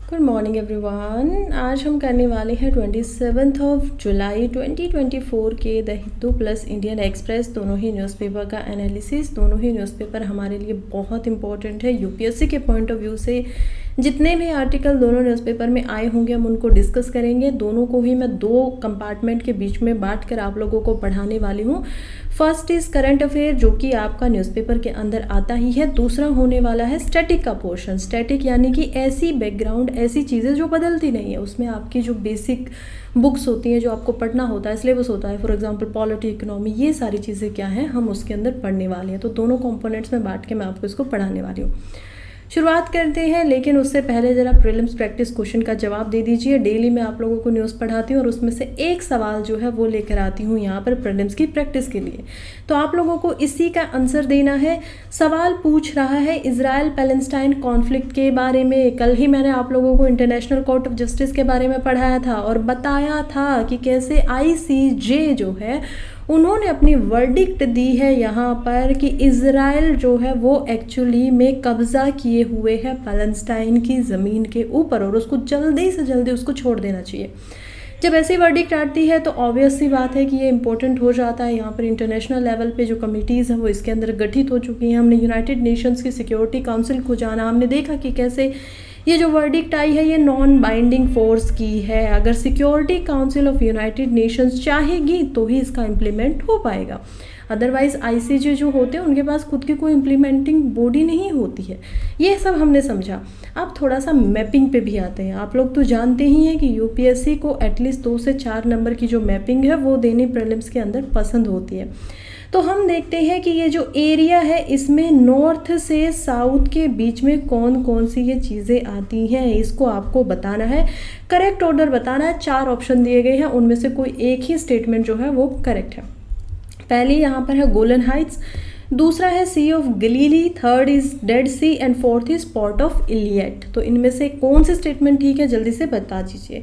Good morning everyone. आज हम करने वाले हैं 27 जुलाई 2024 के the Hindu plus Indian express दोनों ही न्यूज़पेपर का एनालिसिस। दोनों ही न्यूज़पेपर हमारे लिए बहुत इंपॉर्टेंट है यूपीएससी के पॉइंट ऑफ व्यू से। जितने भी आर्टिकल दोनों न्यूज़पेपर में आए होंगे हम उनको डिस्कस करेंगे। दोनों को ही मैं दो कंपार्टमेंट के बीच में बांट कर आप लोगों को पढ़ाने वाली हूँ। फर्स्ट इज़ करंट अफेयर, जो कि आपका न्यूज़पेपर के अंदर आता ही है। दूसरा होने वाला है स्टैटिक का पोर्शन। स्टैटिक यानी कि ऐसी बैकग्राउंड, ऐसी चीज़ें जो बदलती नहीं है। उसमें आपकी जो बेसिक बुक्स होती हैं, जो आपको पढ़ना होता है, सिलेबस होता है, फॉर एग्जांपल पॉलिटी, इकोनॉमी, ये सारी चीज़ें क्या हैं हम उसके अंदर पढ़ने वाले हैं। तो दोनों कंपोनेंट्स में बांट के मैं आपको इसको पढ़ाने वाली हूँ। शुरुआत करते हैं, लेकिन उससे पहले ज़रा प्रीलिम्स प्रैक्टिस क्वेश्चन का जवाब दे दीजिए। डेली मैं आप लोगों को न्यूज़ पढ़ाती हूँ और उसमें से एक सवाल जो है वो लेकर आती हूँ यहाँ पर प्रीलिम्स की प्रैक्टिस के लिए। तो आप लोगों को इसी का आंसर देना है। सवाल पूछ रहा है इजराइल पैलेस्टाइन कॉन्फ्लिक्ट के बारे में। कल ही मैंने आप लोगों को इंटरनेशनल कोर्ट ऑफ जस्टिस के बारे में पढ़ाया था और बताया था कि कैसे ICJ जो है उन्होंने अपनी वर्डिक्ट दी है यहाँ पर कि इज़राइल जो है वो एक्चुअली में कब्ज़ा किए हुए है पैलेस्टाइन की ज़मीन के ऊपर और उसको जल्दी से जल्दी उसको छोड़ देना चाहिए। जब ऐसी वर्डिक्ट आती है तो ऑब्वियस सी बात है कि ये इंपॉर्टेंट हो जाता है। यहाँ पर इंटरनेशनल लेवल पे जो कमिटीज़ हैं वो इसके अंदर गठित हो चुकी हैं। हमने यूनाइटेड नेशंस की सिक्योरिटी काउंसिल को जाना, हमने देखा कि कैसे ये जो वर्डिक्ट आई है ये नॉन बाइंडिंग फोर्स की है। अगर security council of United Nations चाहेगी तो ही इसका इम्प्लीमेंट हो पाएगा। अदरवाइज़ ICJ जो होते हैं उनके पास खुद की कोई इम्प्लीमेंटिंग बॉडी नहीं होती है। ये सब हमने समझा। अब थोड़ा सा मैपिंग पे भी आते हैं। आप लोग तो जानते ही हैं कि यूपीएससी को एटलीस्ट 2 से 4 नंबर की जो मैपिंग है वो देनी प्रीलिम्स के अंदर पसंद होती है। तो हम देखते हैं कि ये जो एरिया है इसमें नॉर्थ से साउथ के बीच में कौन कौन सी ये चीज़ें आती हैं, इसको आपको बताना है। करेक्ट ऑर्डर बताना है। 4 ऑप्शन दिए गए हैं, उनमें से कोई एक ही स्टेटमेंट जो है वो करेक्ट है। पहली यहाँ पर है गोलन हाइट्स, दूसरा है Sea of Galilee, third is Dead Sea and fourth is Port of Eilat. तो इनमें से कौन सी स्टेटमेंट ठीक है जल्दी से बता दीजिए।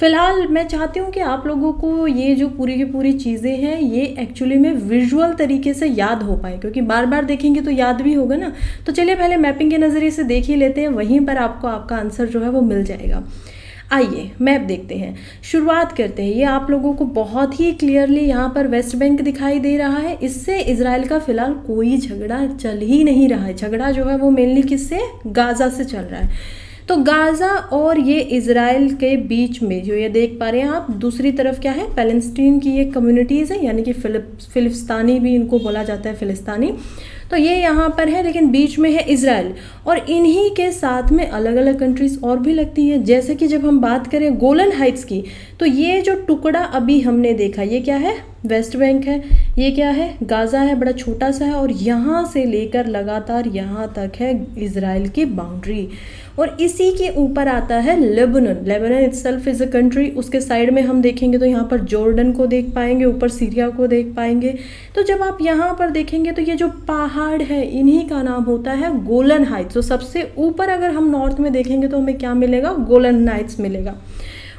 फिलहाल मैं चाहती हूँ कि आप लोगों को ये जो पूरी की पूरी चीज़ें हैं ये एक्चुअली में विजुअल तरीके से याद हो पाए, क्योंकि बार बार देखेंगे तो याद भी होगा ना। तो चलिए पहले मैपिंग के नज़रिए से देख ही लेते हैं, वहीं पर आपको आपका आंसर जो है वो मिल जाएगा। आइए मैप देखते हैं, शुरुआत करते हैं। ये आप लोगों को बहुत ही क्लियरली यहाँ पर वेस्ट बैंक दिखाई दे रहा है। इससे इजराइल का फिलहाल कोई झगड़ा चल ही नहीं रहा है। झगड़ा जो है वो मेनली किससे, गाज़ा से चल रहा है। तो गाज़ा और ये इजराइल के बीच में जो ये देख पा रहे हैं आप, दूसरी तरफ क्या है, पैलेस्टीन की ये कम्युनिटीज़ है, यानी कि फिलिस्तानी भी इनको बोला जाता है, फिलिस्तानी। तो ये यहाँ पर है, लेकिन बीच में है इजराइल और इन्हीं के साथ में अलग अलग कंट्रीज और भी लगती हैं। जैसे कि जब हम बात करें गोलन हाइट्स की, तो ये जो टुकड़ा अभी हमने देखा ये क्या है, वेस्ट बैंक है। ये क्या है, गाज़ा है, बड़ा छोटा सा है और यहाँ से लेकर लगातार यहाँ तक है इजराइल की बाउंड्री। और इसी के ऊपर आता है Lebanon. Lebanon itself is a country. उसके साइड में हम देखेंगे तो यहाँ पर जॉर्डन को देख पाएंगे, ऊपर सीरिया को देख पाएंगे। तो जब आप यहाँ पर देखेंगे तो ये जो पहाड़ है इन्हीं का नाम होता है गोलन हाइट्स। तो सबसे ऊपर अगर हम नॉर्थ में देखेंगे तो हमें क्या मिलेगा, गोलन हाइट्स मिलेगा।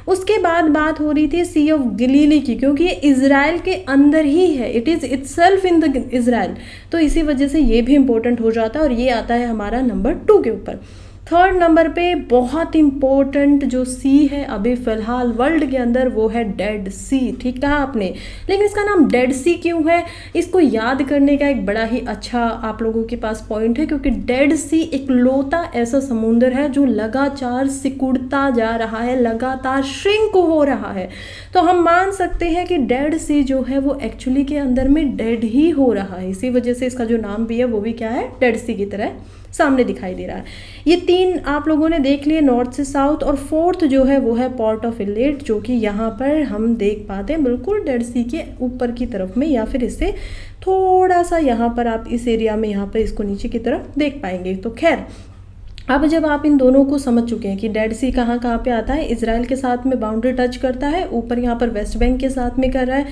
उसके बाद बात हो रही थी सी ऑफ गलीली की, क्योंकि ये इजराइल के अंदर ही है, it is itself in the Israel. तो इसी वजह से ये भी इंपॉर्टेंट हो जाता है और ये आता है हमारा नंबर 2 के ऊपर। थर्ड नंबर पे बहुत इंपॉर्टेंट जो सी है अभी फ़िलहाल वर्ल्ड के अंदर, वो है डेड सी। ठीक कहा आपने, लेकिन इसका नाम डेड सी क्यों है, इसको याद करने का एक बड़ा ही अच्छा आप लोगों के पास पॉइंट है, क्योंकि डेड सी इकलौता ऐसा समुंदर है जो लगातार सिकुड़ता जा रहा है, लगातार श्रिंक हो रहा है। तो हम मान सकते हैं कि डेड सी जो है वो एक्चुअली के अंदर में डेड ही हो रहा है। इसी वजह से इसका जो नाम भी है वो भी क्या है, डेड सी की तरह सामने दिखाई दे रहा है। ये 3 आप लोगों ने देख लिए नॉर्थ से साउथ, और फोर्थ जो है वो है पोर्ट ऑफ इलियट, जो कि यहाँ पर हम देख पाते हैं बिल्कुल डेड सी के ऊपर की तरफ में, या फिर इससे थोड़ा सा यहाँ पर आप इस एरिया में यहाँ पर इसको नीचे की तरफ देख पाएंगे। तो खैर, अब जब आप इन दोनों को समझ चुके हैं कि डेड सी कहाँ कहाँ पे आता है, इजराइल के साथ में बाउंड्री टच करता है, ऊपर यहाँ पर वेस्ट बैंक के साथ में कर रहा है,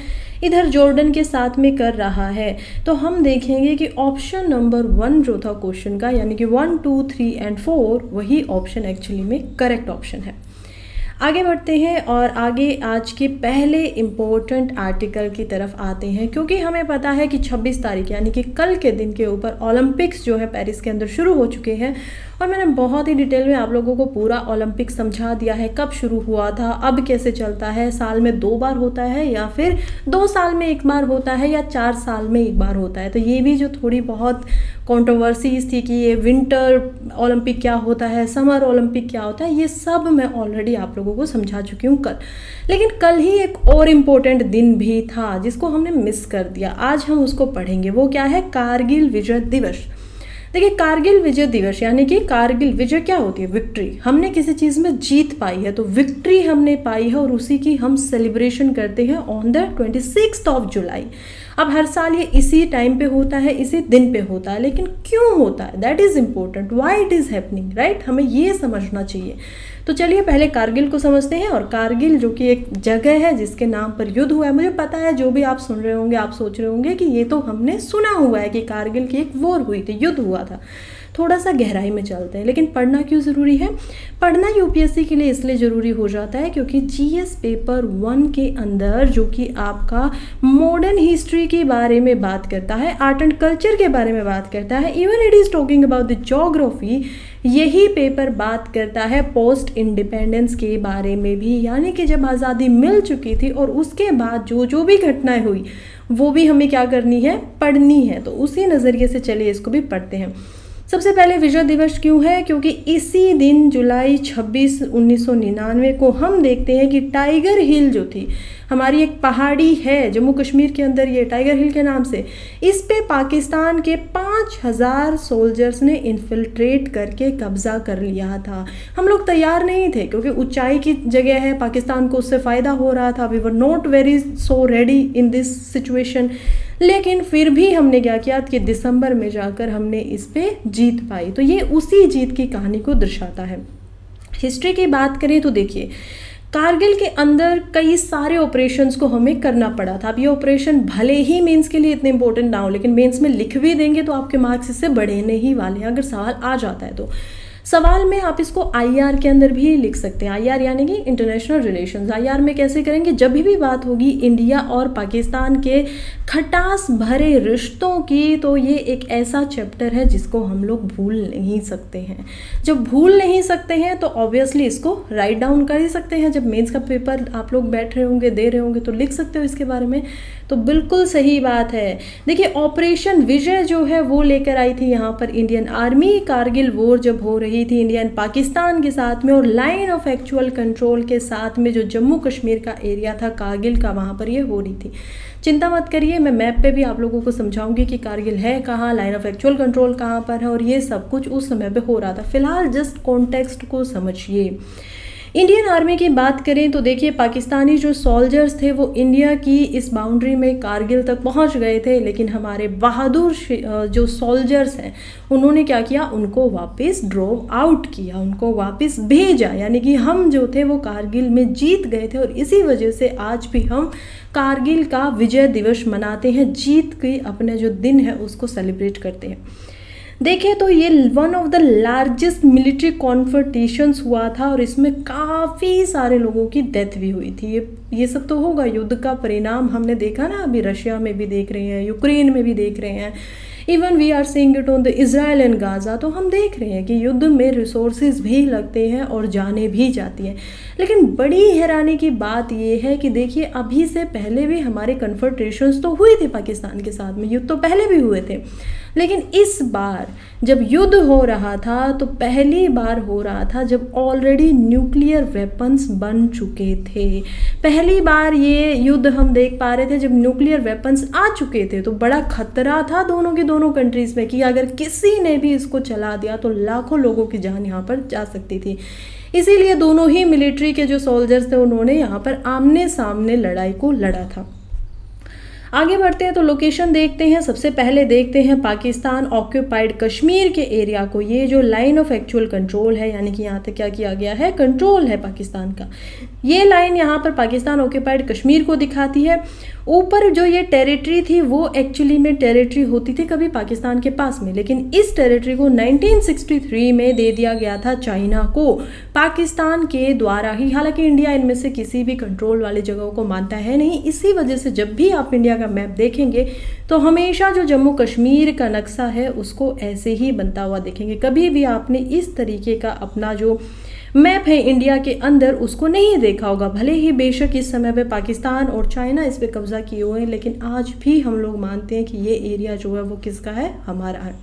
इधर जॉर्डन के साथ में कर रहा है, तो हम देखेंगे कि ऑप्शन नंबर 1 जो था क्वेश्चन का, यानी कि 1, 2, 3 एंड 4, वही ऑप्शन एक्चुअली में करेक्ट ऑप्शन है। आगे बढ़ते हैं और आगे आज के पहले इम्पोर्टेंट आर्टिकल की तरफ आते हैं, क्योंकि हमें पता है कि 26 तारीख यानी कि कल के दिन के ऊपर ओलंपिक्स जो है पेरिस के अंदर शुरू हो चुके हैं और मैंने बहुत ही डिटेल में आप लोगों को पूरा ओलंपिक समझा दिया है, कब शुरू हुआ था, अब कैसे चलता है, साल में 2 बार होता है या फिर 2 साल में 1 बार होता है या 4 साल में 1 बार होता है। तो ये भी जो थोड़ी बहुत कंट्रोवर्सीज थी कि ये विंटर ओलंपिक क्या होता है, समर ओलंपिक क्या होता है, ये सब मैं ऑलरेडी आप लोगों को समझा चुकी हूँ कल। लेकिन कल ही एक और इम्पोर्टेंट दिन भी था जिसको हमने मिस कर दिया, आज हम उसको पढ़ेंगे। वो क्या है? कारगिल विजय दिवस। देखिए, कारगिल विजय दिवस यानी कि कारगिल विजय क्या होती है? विक्ट्री। हमने किसी चीज़ में जीत पाई है, तो विक्ट्री हमने पाई है और उसी की हम सेलिब्रेशन करते हैं ऑन द 26 जुलाई। अब हर साल ये इसी टाइम पे होता है, इसी दिन पे होता है, लेकिन क्यों होता है? That is important, why it is happening, right? हमें ये समझना चाहिए। तो चलिए पहले कारगिल को समझते हैं। और कारगिल जो कि एक जगह है जिसके नाम पर युद्ध हुआ है, मुझे पता है जो भी आप सुन रहे होंगे आप सोच रहे होंगे कि ये तो हमने सुना हुआ है कि कारगिल की एक वॉर हुई थी, युद्ध हुआ था। थोड़ा सा गहराई में चलते हैं। लेकिन पढ़ना क्यों ज़रूरी है? पढ़ना यूपीएससी के लिए इसलिए ज़रूरी हो जाता है क्योंकि जीएस पेपर 1 के अंदर जो कि आपका मॉडर्न हिस्ट्री के बारे में बात करता है, आर्ट एंड कल्चर के बारे में बात करता है, even it is talking about the geography, यही पेपर बात करता है पोस्ट इंडिपेंडेंस के बारे में भी, यानी कि जब आज़ादी मिल चुकी थी और उसके बाद जो जो भी घटनाएं हुई वो भी हमें क्या करनी है? पढ़नी है। तो उसी नज़रिए से चलिए इसको भी पढ़ते हैं। सबसे पहले विजय दिवस क्यों है? क्योंकि इसी दिन जुलाई 26, 1999 को हम देखते हैं कि टाइगर हिल जो थी, हमारी एक पहाड़ी है जम्मू कश्मीर के अंदर, ये टाइगर हिल के नाम से, इस पे पाकिस्तान के 5000 सोल्जर्स ने इन्फिल्ट्रेट करके कब्जा कर लिया था। हम लोग तैयार नहीं थे क्योंकि ऊंचाई की जगह है, पाकिस्तान को उससे फ़ायदा हो रहा था। We were not very so ready in this situation, लेकिन फिर भी हमने क्या किया कि दिसंबर में जाकर हमने इस पे जीत पाई। तो ये उसी जीत की कहानी को दर्शाता है। हिस्ट्री की बात करें तो देखिए, कारगिल के अंदर कई सारे ऑपरेशंस को हमें करना पड़ा था। अब ये ऑपरेशन भले ही मेंस के लिए इतने इंपॉर्टेंट ना हो, लेकिन मेंस में लिख भी देंगे तो आपके मार्क्स इससे बढ़ने ही वाले हैं अगर सवाल आ जाता है तो। सवाल में आप इसको आईआर के अंदर भी लिख सकते हैं। आईआर यानी कि इंटरनेशनल रिलेशंस। आईआर में कैसे करेंगे? जब भी बात होगी इंडिया और पाकिस्तान के खटास भरे रिश्तों की, तो ये एक ऐसा चैप्टर है जिसको हम लोग भूल नहीं सकते हैं। जब भूल नहीं सकते हैं तो ऑब्वियसली इसको राइट डाउन कर ही सकते हैं। जब मेंस का पेपर आप लोग बैठ रहे होंगे, दे रहे होंगे, तो लिख सकते हो इसके बारे में। तो बिल्कुल सही बात है। देखिए, ऑपरेशन विजय जो है वो लेकर आई थी यहाँ पर इंडियन आर्मी। कारगिल वॉर जब हो रही थी इंडियन पाकिस्तान के साथ में, और लाइन ऑफ एक्चुअल कंट्रोल के साथ में जो जम्मू कश्मीर का एरिया था कारगिल का, वहाँ पर ये हो रही थी। चिंता मत करिए, मैं मैप पे भी आप लोगों को समझाऊंगी कि कारगिल है कहाँ, लाइन ऑफ एक्चुअल कंट्रोल कहाँ पर है, और ये सब कुछ उस समय पे हो रहा था। फिलहाल जस्ट कॉन्टेक्स्ट को समझिए। इंडियन आर्मी की बात करें तो देखिए, पाकिस्तानी जो सोल्जर्स थे वो इंडिया की इस बाउंड्री में कारगिल तक पहुंच गए थे, लेकिन हमारे बहादुर जो सोल्जर्स हैं उन्होंने क्या किया? उनको वापस ड्रॉप आउट किया, उनको वापस भेजा। यानी कि हम जो थे वो कारगिल में जीत गए थे, और इसी वजह से आज भी हम कारगिल का विजय दिवस मनाते हैं। जीत की अपने जो दिन है उसको सेलिब्रेट करते हैं। देखिए, तो ये one of the largest military confrontations हुआ था और इसमें काफ़ी सारे लोगों की डेथ भी हुई थी। ये सब तो होगा, युद्ध का परिणाम हमने देखा ना, अभी रशिया में भी देख रहे हैं, यूक्रेन में भी देख रहे हैं, even we are seeing it on the Israel and Gaza. तो हम देख रहे हैं कि युद्ध में रिसोर्सेज भी लगते हैं और जाने भी जाती हैं। लेकिन बड़ी हैरानी की बात ये है कि देखिए, अभी से पहले भी हमारे कन्फ्रंटेशंस तो हुई थी पाकिस्तान के साथ में, युद्ध तो पहले भी हुए थे, लेकिन इस बार जब युद्ध हो रहा था तो पहली बार हो रहा था जब ऑलरेडी न्यूक्लियर वेपन्स बन चुके थे। पहली बार ये युद्ध हम देख पा रहे थे जब न्यूक्लियर वेपन्स आ चुके थे। तो बड़ा खतरा था दोनों की दोनों कंट्रीज़ में कि अगर किसी ने भी इसको चला दिया तो लाखों लोगों की जान यहाँ पर जा सकती थी। इसीलिए दोनों ही मिलिट्री के जो सोल्जर्स थे उन्होंने यहाँ पर आमने सामने लड़ाई को लड़ा था। आगे बढ़ते हैं तो लोकेशन देखते हैं। सबसे पहले देखते हैं पाकिस्तान ऑक्यूपाइड कश्मीर के एरिया को। ये जो लाइन ऑफ एक्चुअल कंट्रोल है, यानी कि यहाँ तक क्या किया गया है, कंट्रोल है पाकिस्तान का। ये लाइन यहाँ पर पाकिस्तान ऑक्यूपाइड कश्मीर को दिखाती है। ऊपर जो ये टेरिटरी थी वो एक्चुअली में टेरिटरी होती थी कभी पाकिस्तान के पास में, लेकिन इस टेरिटरी को 1963 में दे दिया गया था चाइना को, पाकिस्तान के द्वारा ही। हालांकि इंडिया इनमें से किसी भी कंट्रोल वाली जगहों को मानता है नहीं। इसी वजह से जब भी आप इंडिया का का मैप देखेंगे तो हमेशा जो जम्मू कश्मीर का नक्शा है उसको ऐसे ही बनता हुआ देखेंगे। कभी भी आपने इस तरीके का अपना जो मैप है इंडिया के अंदर उसको नहीं देखा होगा। भले ही बेशक इस समय पे पाकिस्तान और चाइना इस पे कब्जा किए हुए हैं, लेकिन आज भी हम लोग मानते हैं कि ये एरिया जो है वो किसका है, हमारा है।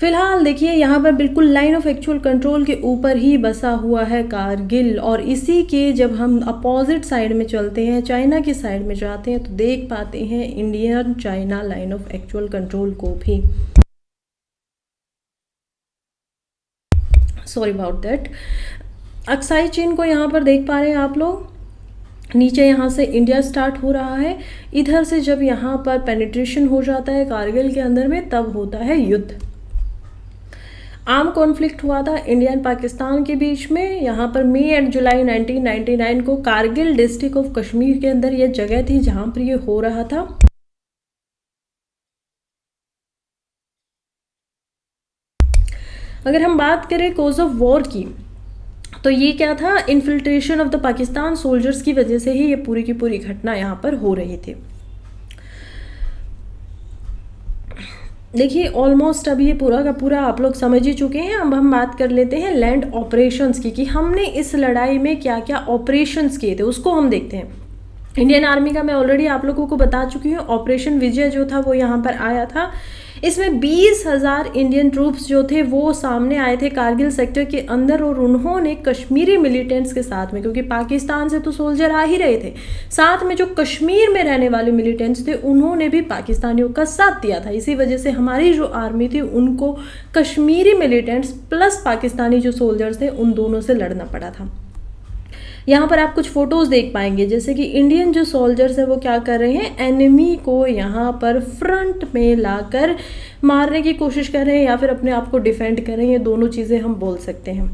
फिलहाल देखिए यहाँ पर बिल्कुल लाइन ऑफ एक्चुअल कंट्रोल के ऊपर ही बसा हुआ है कारगिल, और इसी के जब हम अपोजिट साइड में चलते हैं, चाइना की साइड में जाते हैं, तो देख पाते हैं Indian China line of actual control को भी। Sorry about that. अक्साई चीन को यहाँ पर देख पा रहे हैं आप लोग। नीचे यहाँ से इंडिया स्टार्ट हो रहा है, इधर से जब यहाँ पर पेनिट्रेशन हो जाता है कारगिल के अंदर में तब होता है युद्ध। आर्म कॉन्फ्लिक्ट हुआ था इंडिया एंड पाकिस्तान के बीच में। यहाँ पर मई एंड जुलाई 1999 को कारगिल डिस्ट्रिक्ट ऑफ कश्मीर के अंदर यह जगह थी जहाँ पर ये हो रहा था। अगर हम बात करें कॉज ऑफ वॉर की, तो ये क्या था, infiltration of the Pakistan soldiers की वजह से ही ये पूरी की पूरी घटना यहाँ पर हो रही थी। देखिए ऑलमोस्ट अब ये पूरा का पूरा आप लोग समझ ही चुके हैं। अब हम बात कर लेते हैं लैंड ऑपरेशंस की, कि हमने इस लड़ाई में क्या क्या ऑपरेशंस किए थे उसको हम देखते हैं। इंडियन आर्मी का मैं ऑलरेडी आप लोगों को बता चुकी हूँ। ऑपरेशन विजय जो था वो यहाँ पर आया था। इसमें 20,000 इंडियन ट्रूप्स जो थे वो सामने आए थे कारगिल सेक्टर के अंदर, और उन्होंने कश्मीरी मिलिटेंट्स के साथ में, क्योंकि पाकिस्तान से तो सोल्जर आ ही रहे थे, साथ में जो कश्मीर में रहने वाले मिलिटेंट्स थे उन्होंने भी पाकिस्तानियों का साथ दिया था। इसी वजह से हमारी जो आर्मी थी उनको कश्मीरी मिलिटेंट्स प्लस पाकिस्तानी जो सोल्जर्स थे उन दोनों से लड़ना पड़ा था। यहाँ पर आप कुछ फोटोज देख पाएंगे, जैसे कि इंडियन जो सोल्जर्स है वो क्या कर रहे हैं, एनिमी को यहाँ पर फ्रंट में लाकर मारने की कोशिश कर रहे हैं या फिर अपने आप को डिफेंड कर रहे हैं। ये दोनों चीज़ें हम बोल सकते हैं।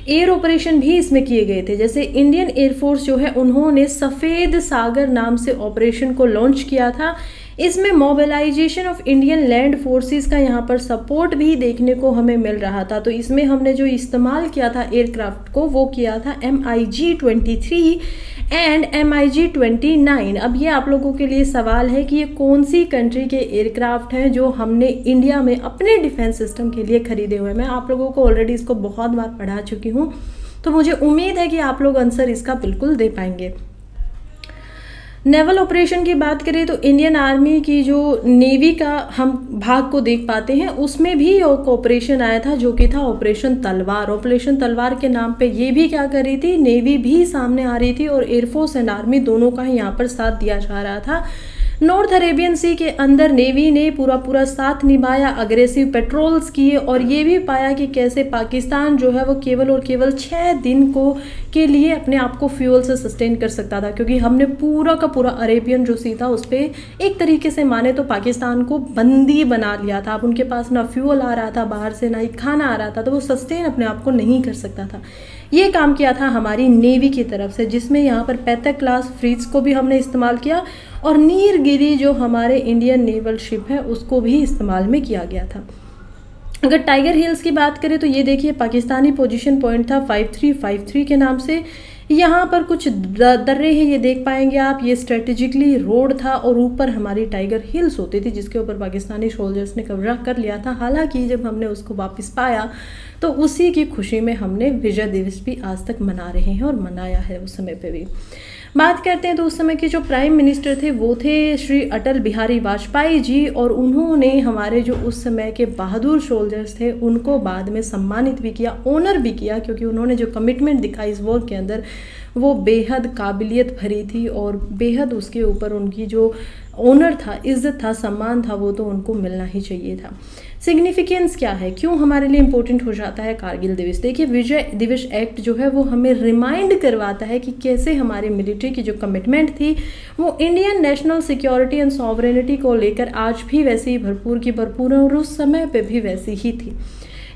एयर ऑपरेशन भी इसमें किए गए थे, जैसे इंडियन एयरफोर्स जो है उन्होंने सफ़ेद सागर नाम से ऑपरेशन को लॉन्च किया था। इसमें mobilization of Indian land forces का यहाँ पर सपोर्ट भी देखने को हमें मिल रहा था। तो इसमें हमने जो इस्तेमाल किया था एयरक्राफ्ट को वो किया था MiG-23 एंड MiG-29। अब ये आप लोगों के लिए सवाल है कि ये कौन सी कंट्री के एयरक्राफ्ट हैं जो हमने इंडिया में अपने डिफेंस सिस्टम के लिए खरीदे हुए हैं। मैं आप लोगों को ऑलरेडी इसको बहुत बार पढ़ा चुकी हूँ, तो मुझे उम्मीद है कि आप लोग आंसर इसका बिल्कुल दे पाएंगे। नेवल ऑपरेशन की बात करें तो इंडियन आर्मी की जो नेवी का हम भाग को देख पाते हैं, उसमें भी एक ऑपरेशन आया था जो कि था ऑपरेशन तलवार। ऑपरेशन तलवार के नाम पे ये भी क्या कर रही थी, नेवी भी सामने आ रही थी और एयरफोर्स एंड आर्मी दोनों का यहाँ पर साथ दिया जा रहा था। नॉर्थ अरेबियन सी के अंदर नेवी ने पूरा साथ निभाया, अग्रेसिव पेट्रोल्स किए और ये भी पाया कि कैसे पाकिस्तान जो है वो केवल और केवल 6 दिन के लिए अपने आप को फ्यूल से सस्टेन कर सकता था, क्योंकि हमने पूरा का पूरा अरेबियन जो सी था उस पर एक तरीके से माने तो पाकिस्तान को बंदी बना लिया था। अब उनके पास ना फ्यूल आ रहा था बाहर से, ना ही खाना आ रहा था, तो वो सस्टेन अपने आप को नहीं कर सकता था। ये काम किया था हमारी नेवी की तरफ से, जिसमें यहाँ पर 35 क्लास फ्रीट्स को भी हमने इस्तेमाल किया और नीलगिरी जो हमारे इंडियन नेवल शिप है उसको भी इस्तेमाल में किया गया था। अगर टाइगर हिल्स की बात करें तो ये देखिए पाकिस्तानी पोजीशन पॉइंट था 5353 के नाम से। यहाँ पर कुछ दर्रे हैं, ये देख पाएंगे आप। ये स्ट्रेटेजिकली रोड था और ऊपर हमारी टाइगर हिल्स होती थी जिसके ऊपर पाकिस्तानी सोल्जर्स ने कब्जा कर लिया था। हालांकि जब हमने उसको वापस पाया तो उसी की खुशी में हमने विजय दिवस भी आज तक मना रहे हैं और मनाया है उस समय पे भी। बात करते हैं तो उस समय के जो प्राइम मिनिस्टर थे वो थे श्री अटल बिहारी वाजपेयी जी, और उन्होंने हमारे जो उस समय के बहादुर सोल्जर्स थे उनको बाद में सम्मानित भी किया, ऑनर भी किया, क्योंकि उन्होंने जो कमिटमेंट दिखाई इस वॉर के अंदर वो बेहद काबिलियत भरी थी और बेहद उसके ऊपर उनकी जो ऑनर था, इज्जत था, सम्मान था, वो तो उनको मिलना ही चाहिए था। सिग्निफिकेंस क्या है, क्यों हमारे लिए इंपॉर्टेंट हो जाता है कारगिल दिवस? देखिए विजय दिवस एक्ट जो है वो हमें रिमाइंड करवाता है कि कैसे हमारी मिलिट्री की जो कमिटमेंट थी वो Indian national security and sovereignty को लेकर आज भी वैसी ही भरपूर की भरपूर और उस समय पे भी वैसी ही थी।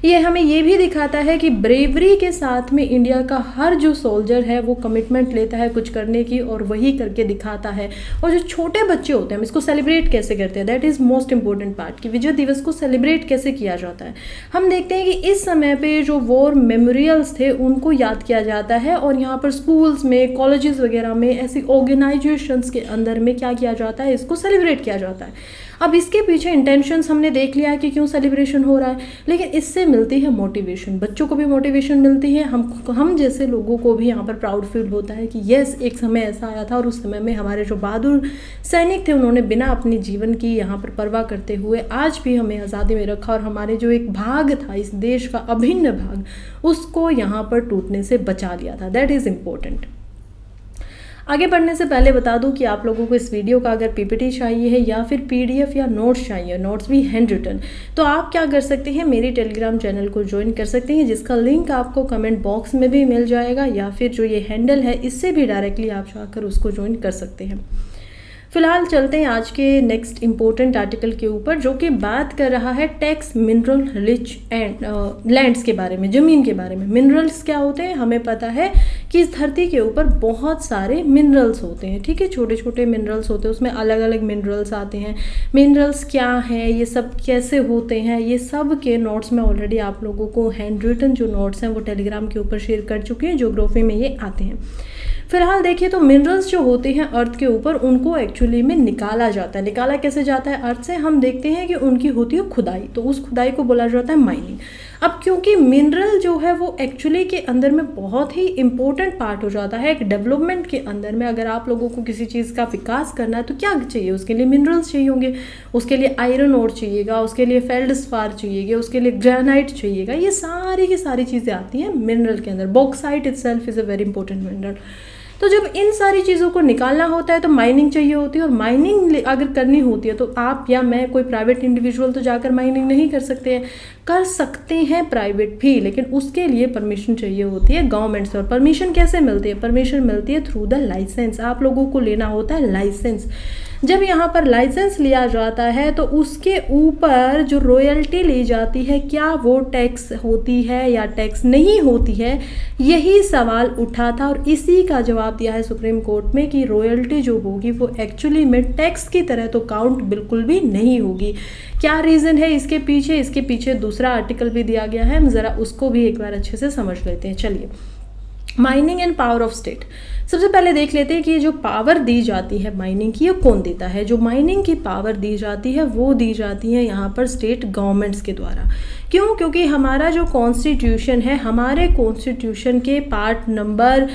ये हमें ये भी दिखाता है कि ब्रेवरी के साथ में इंडिया का हर जो सोल्जर है वो कमिटमेंट लेता है कुछ करने की और वही करके दिखाता है। और जो छोटे बच्चे होते हैं हम इसको सेलिब्रेट कैसे करते हैं, that is most important part कि विजय दिवस को सेलिब्रेट कैसे किया जाता है। हम देखते हैं कि इस समय पे जो वॉर मेमोरियल्स थे उनको याद किया जाता है और यहाँ पर स्कूल्स में, कॉलेजेस वगैरह में, ऐसी ऑर्गेनाइजेशंस के अंदर में क्या किया जाता है, इसको सेलिब्रेट किया जाता है। अब इसके पीछे इंटेंशंस हमने देख लिया है कि क्यों सेलिब्रेशन हो रहा है, लेकिन इससे मिलती है मोटिवेशन, बच्चों को भी मोटिवेशन मिलती है, हम जैसे लोगों को भी यहाँ पर प्राउड फील होता है कि यस एक समय ऐसा आया था और उस समय में हमारे जो बहादुर सैनिक थे उन्होंने बिना अपनी जीवन की यहाँ पर परवाह करते हुए आज भी हमें आज़ादी में रखा और हमारे जो एक भाग था इस देश का अभिन्न भाग उसको यहाँ पर टूटने से बचा लिया था। That is important. आगे बढ़ने से पहले बता दूं कि आप लोगों को इस वीडियो का अगर पीपीटी चाहिए है या फिर पीडीएफ या नोट्स चाहिए, नोट्स भी हैंड रिटन, तो आप क्या कर सकते हैं, मेरी टेलीग्राम चैनल को ज्वाइन कर सकते हैं जिसका लिंक आपको कमेंट बॉक्स में भी मिल जाएगा या फिर जो ये हैंडल है इससे भी डायरेक्टली आप जाकर उसको ज्वाइन कर सकते हैं। फिलहाल चलते हैं आज के नेक्स्ट इम्पोर्टेंट आर्टिकल के ऊपर जो कि बात कर रहा है tax mineral rich and lands के बारे में, ज़मीन के बारे में। मिनरल्स क्या होते हैं, हमें पता है कि इस धरती के ऊपर बहुत सारे मिनरल्स होते हैं, ठीक है, छोटे छोटे मिनरल्स होते हैं, उसमें अलग अलग मिनरल्स आते हैं। मिनरल्स क्या हैं, ये सब कैसे होते हैं, ये सब के नोट्स में ऑलरेडी आप लोगों को हैंड रिटन जो नोट्स हैं वो टेलीग्राम के ऊपर शेयर कर चुके हैं, ज्योग्राफी में ये आते हैं। फिलहाल देखिए तो मिनरल्स जो होते हैं अर्थ के ऊपर उनको एक्चुअली में निकाला जाता है। निकाला कैसे जाता है अर्थ से, हम देखते हैं कि उनकी होती है खुदाई, तो उस खुदाई को बोला जाता है माइनिंग। अब क्योंकि मिनरल जो है वो एक्चुअली के अंदर में बहुत ही इंपॉर्टेंट पार्ट हो जाता है एक डेवलपमेंट के अंदर में। अगर आप लोगों को किसी चीज़ का विकास करना है तो क्या चाहिए, उसके लिए मिनरल्स चाहिए होंगे, उसके लिए आयरन ओर चाहिएगा, उसके लिए फेल्डस्पार चाहिएगा, उसके लिए ग्रेनाइट चाहिएगा, ये सारी की सारी चीज़ें आती हैं मिनरल के अंदर। Bauxite itself is a very important mineral. तो जब इन सारी चीज़ों को निकालना होता है तो माइनिंग चाहिए होती है, और माइनिंग अगर करनी होती है तो आप या मैं, कोई प्राइवेट इंडिविजुअल तो जाकर माइनिंग नहीं कर सकते हैं, कर सकते हैं प्राइवेट भी, लेकिन उसके लिए परमिशन चाहिए होती है गवर्नमेंट से। और परमिशन कैसे मिलती है, परमिशन मिलती है थ्रू द लाइसेंस। आप लोगों को लेना होता है लाइसेंस। जब यहाँ पर लाइसेंस लिया जाता है तो उसके ऊपर जो रॉयल्टी ली जाती है क्या वो टैक्स होती है या टैक्स नहीं होती है, यही सवाल उठा था और इसी का जवाब दिया है सुप्रीम कोर्ट में कि रॉयल्टी जो होगी वो एक्चुअली में टैक्स की तरह तो काउंट बिल्कुल भी नहीं होगी। क्या रीज़न है इसके पीछे, इसके पीछे दूसरा आर्टिकल भी दिया गया है, हम ज़रा उसको भी एक बार अच्छे से समझ लेते हैं। चलिए, mining and power of state. सबसे पहले देख लेते हैं कि ये जो पावर दी जाती है माइनिंग की, ये कौन देता है। जो माइनिंग की पावर दी जाती है वो दी जाती है यहाँ पर स्टेट गवर्नमेंट्स के द्वारा। क्यों, क्योंकि हमारा जो कॉन्स्टिट्यूशन है, हमारे कॉन्स्टिट्यूशन के पार्ट नंबर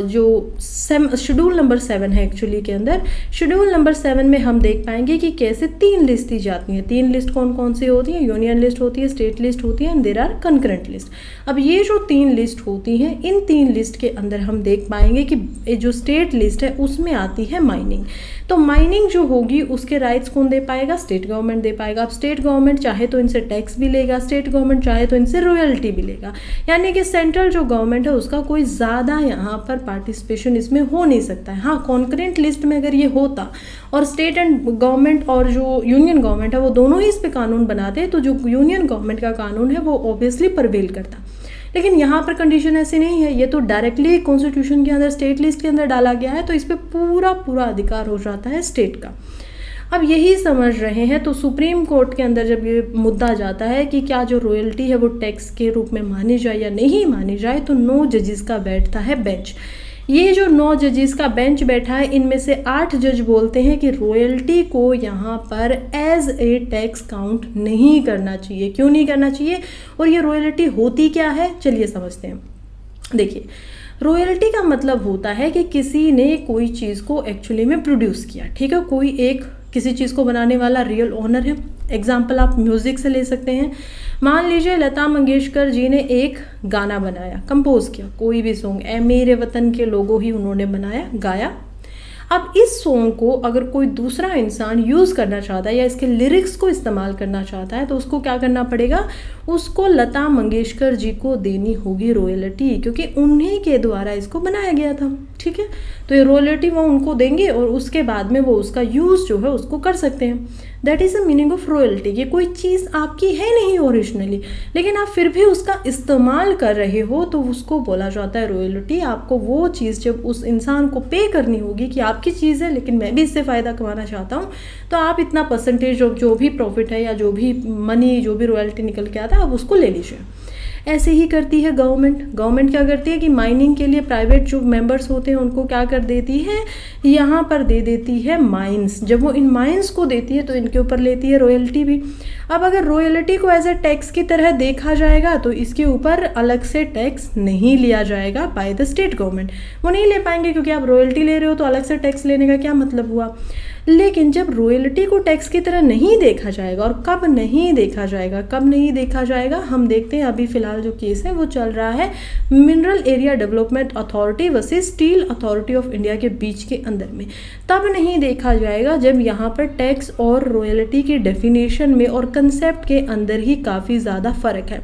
जो शेड्यूल नंबर 7 है एक्चुअली के अंदर, शेड्यूल नंबर 7 में हम देख पाएंगे कि कैसे 3 लिस्ट दी जाती हैं। 3 लिस्ट कौन कौन सी होती है, यूनियन लिस्ट होती है, स्टेट लिस्ट होती है and there are concurrent list. अब ये जो 3 लिस्ट होती हैं, इन 3 लिस्ट के अंदर हम देख पाएंगे कि जो स्टेट लिस्ट है उसमें आती है माइनिंग। तो माइनिंग जो होगी उसके राइट्स कौन दे पाएगा, स्टेट गवर्नमेंट दे पाएगा। अब स्टेट गवर्नमेंट चाहे तो इनसे टैक्स भी लेगा, स्टेट गवर्नमेंट चाहे तो इनसे रॉयल्टी भी लेगा, यानी कि सेंट्रल जो गवर्नमेंट है उसका कोई ज़्यादा यहाँ पर पार्टिसिपेशन इसमें हो नहीं सकता है। हाँ, कॉन्करेंट लिस्ट में अगर ये होता और स्टेट एंड गवर्नमेंट और जो यूनियन गवर्नमेंट है वो दोनों ही इस पर कानून बनाते तो जो यूनियन गवर्नमेंट का कानून है वो ऑब्वियसली परवेल करता। लेकिन यहाँ पर कंडीशन ऐसी नहीं है, ये तो डायरेक्टली कॉन्स्टिट्यूशन के अंदर स्टेट लिस्ट के अंदर डाला गया है, तो इस पर पूरा अधिकार हो जाता है स्टेट का। अब यही समझ रहे हैं तो सुप्रीम कोर्ट के अंदर जब ये मुद्दा जाता है कि क्या जो रॉयल्टी है वो टैक्स के रूप में मानी जाए या नहीं मानी जाए, तो 9 जजेस का बैठता है बेंच। ये जो 9 जजेस का बेंच बैठा है, इनमें से 8 जज बोलते हैं कि रॉयल्टी को यहाँ पर एज ए टैक्स काउंट नहीं करना चाहिए। क्यों नहीं करना चाहिए, और ये रॉयल्टी होती क्या है, चलिए समझते हैं। देखिए, रॉयल्टी का मतलब होता है कि किसी ने कोई चीज़ को एक्चुअली में प्रोड्यूस किया, ठीक है, कोई एक किसी चीज़ को बनाने वाला रियल ओनर है। एग्जाम्पल आप म्यूज़िक से ले सकते हैं। मान लीजिए लता मंगेशकर जी ने एक गाना बनाया, कंपोज किया, कोई भी सॉन्ग, ए मेरे वतन के लोगों ही उन्होंने बनाया, गाया। अब इस सॉन्ग को अगर कोई दूसरा इंसान यूज़ करना चाहता है या इसके लिरिक्स को इस्तेमाल करना चाहता है तो उसको क्या करना पड़ेगा, उसको लता मंगेशकर जी को देनी होगी रॉयल्टी, क्योंकि उन्हीं के द्वारा इसको बनाया गया था, ठीक है। तो ये रॉयल्टी वो उनको देंगे और उसके बाद में वो उसका यूज़ जो है उसको कर सकते हैं। That is the meaning of royalty, कि कोई चीज़ आपकी है नहीं ओरिजिनली, लेकिन आप फिर भी उसका इस्तेमाल कर रहे हो, तो उसको बोला जाता है रॉयल्टी। आपको वो चीज़ जब उस इंसान को पे करनी होगी कि आपकी चीज़ है लेकिन मैं भी इससे फ़ायदा कमाना चाहता हूँ, तो आप इतना परसेंटेज ऑफ जो भी प्रॉफिट है या जो भी मनी, जो भी रॉयल्टी निकल के आता है, आप उसको ले लीजिए। ऐसे ही करती है गवर्नमेंट। गवर्नमेंट क्या करती है कि माइनिंग के लिए प्राइवेट जो मेंबर्स होते हैं उनको क्या कर देती है, यहाँ पर दे देती है माइंस। जब वो इन माइंस को देती है तो इनके ऊपर लेती है रॉयल्टी भी। अब अगर रॉयल्टी को एज ए टैक्स की तरह देखा जाएगा तो इसके ऊपर अलग से टैक्स नहीं लिया जाएगा बाय द स्टेट गवर्नमेंट। वो नहीं ले पाएंगे, क्योंकि आप रॉयल्टी ले रहे हो तो अलग से टैक्स लेने का क्या मतलब हुआ। लेकिन जब रॉयल्टी को टैक्स की तरह नहीं देखा जाएगा, और कब नहीं देखा जाएगा, कब नहीं देखा जाएगा, हम देखते हैं अभी फिलहाल जो केस है वो चल रहा है mineral area development authority versus steel authority of India के बीच के अंदर में। तब नहीं देखा जाएगा जब यहाँ पर टैक्स और रॉयल्टी की डेफिनेशन में और कंसेप्ट के अंदर ही काफ़ी ज़्यादा फ़र्क है।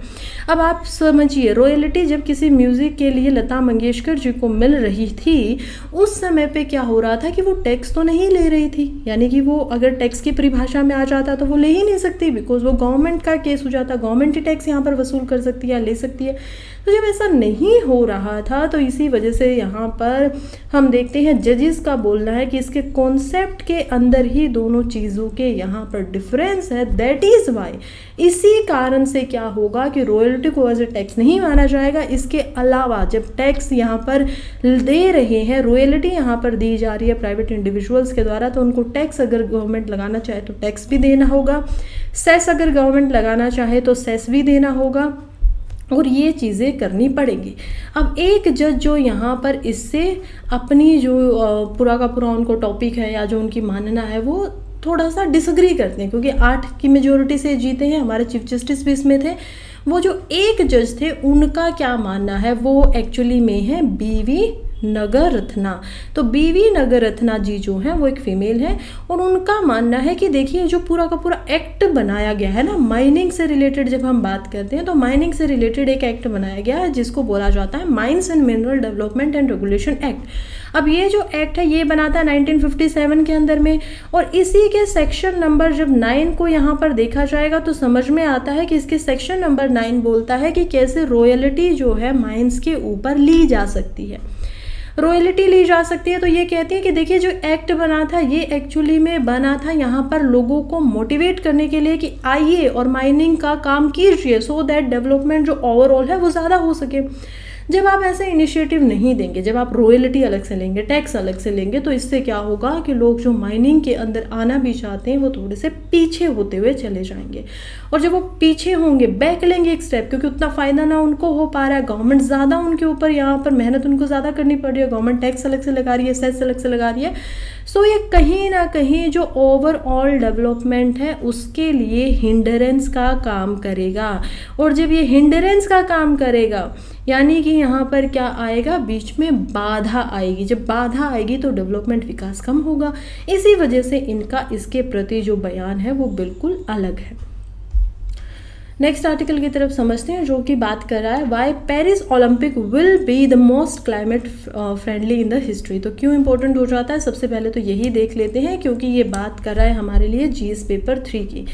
अब आप समझिए, रॉयल्टी जब किसी म्यूज़िक के लिए लता मंगेशकर जी को मिल रही थी, उस समय पे क्या हो रहा था कि वो टैक्स तो नहीं ले रही थी, यानी कि वो अगर टैक्स की परिभाषा में आ जाता तो वो ले ही नहीं सकती, बिकॉज वो गवर्नमेंट का केस हो जाता, गवर्नमेंट ही टैक्स यहाँ पर वसूल कर सकती है, ले सकती है। तो जब ऐसा नहीं हो रहा था तो इसी वजह से यहाँ पर हम देखते हैं जजेस का बोलना है कि इसके कॉन्सेप्ट के अंदर ही दोनों चीज़ों के यहाँ पर डिफरेंस है। दैट इज़ वाई, इसी कारण से क्या होगा कि रॉयल्टी को एज ए टैक्स नहीं माना जाएगा। इसके अलावा जब टैक्स यहाँ पर दे रहे हैं, रॉयल्टी यहाँ पर दी जा रही है प्राइवेट इंडिविजुअल्स के द्वारा, तो उनको टैक्स अगर गवर्नमेंट लगाना चाहे तो टैक्स भी देना होगा, सेस अगर गवर्नमेंट लगाना चाहे तो सेस भी देना होगा, और ये चीज़ें करनी पड़ेंगी। अब एक जज जो यहाँ पर इससे अपनी जो पूरा का पूरा उनको टॉपिक है या जो उनकी मानना है वो थोड़ा सा डिसग्री करते हैं, क्योंकि 8 की मेजोरिटी से जीते हैं, हमारे चीफ जस्टिस भी इसमें थे। वो जो एक जज थे उनका क्या मानना है, वो एक्चुअली में है बीवी नगररत्ना। तो बीवी नगररत्ना जी जो हैं वो एक फीमेल है, और उनका मानना है कि देखिए जो पूरा का पूरा एक्ट बनाया गया है ना, माइनिंग से रिलेटेड जब हम बात करते हैं तो माइनिंग से रिलेटेड एक एक्ट बनाया गया है जिसको बोला जाता है mines and mineral development and regulation act. अब ये जो एक्ट है ये बनाता है 1957 के अंदर में, और इसी के सेक्शन नंबर जब 9 को यहाँ पर देखा जाएगा तो समझ में आता है कि इसके सेक्शन नंबर 9 बोलता है कि कैसे रॉयल्टी जो है माइंस के ऊपर ली जा सकती है, रॉयल्टी ली जा सकती है। तो ये कहती है कि देखिए जो एक्ट बना था ये एक्चुअली में बना था यहाँ पर लोगों को मोटिवेट करने के लिए कि आइए और माइनिंग का काम कीजिए, सो दैट डेवलपमेंट जो ओवरऑल है वो ज़्यादा हो सके। जब आप ऐसे इनिशिएटिव नहीं देंगे, जब आप रॉयल्टी अलग से लेंगे, टैक्स अलग से लेंगे, तो इससे क्या होगा कि लोग जो माइनिंग के अंदर आना भी चाहते हैं वो थोड़े से पीछे होते हुए चले जाएंगे, और जब वो पीछे होंगे, बैक लेंगे एक स्टेप, क्योंकि उतना फ़ायदा ना उनको हो पा रहा है, गवर्नमेंट ज़्यादा उनके ऊपर यहाँ पर मेहनत उनको ज़्यादा करनी पड़ रही है, गवर्नमेंट टैक्स अलग से लगा रही है, सेस अलग से लगा रही है। सो ये कहीं ना कहीं जो ओवरऑल डेवलपमेंट है उसके लिए हिंडरेंस का काम करेगा, और जब ये हिंडरेंस का काम करेगा यानी कि यहाँ पर क्या आएगा, बीच में बाधा आएगी। जब बाधा आएगी तो डेवलपमेंट विकास कम होगा। इसी वजह से इनका इसके प्रति जो बयान है वो बिल्कुल अलग है। नेक्स्ट आर्टिकल की तरफ समझते हैं, जो कि बात कर रहा है why Paris Olympic will be the most climate friendly in the history. तो क्यों इंपॉर्टेंट हो जाता है, सबसे पहले तो यही देख लेते हैं, क्योंकि ये बात कर रहा है हमारे लिए जीएस पेपर 3 की।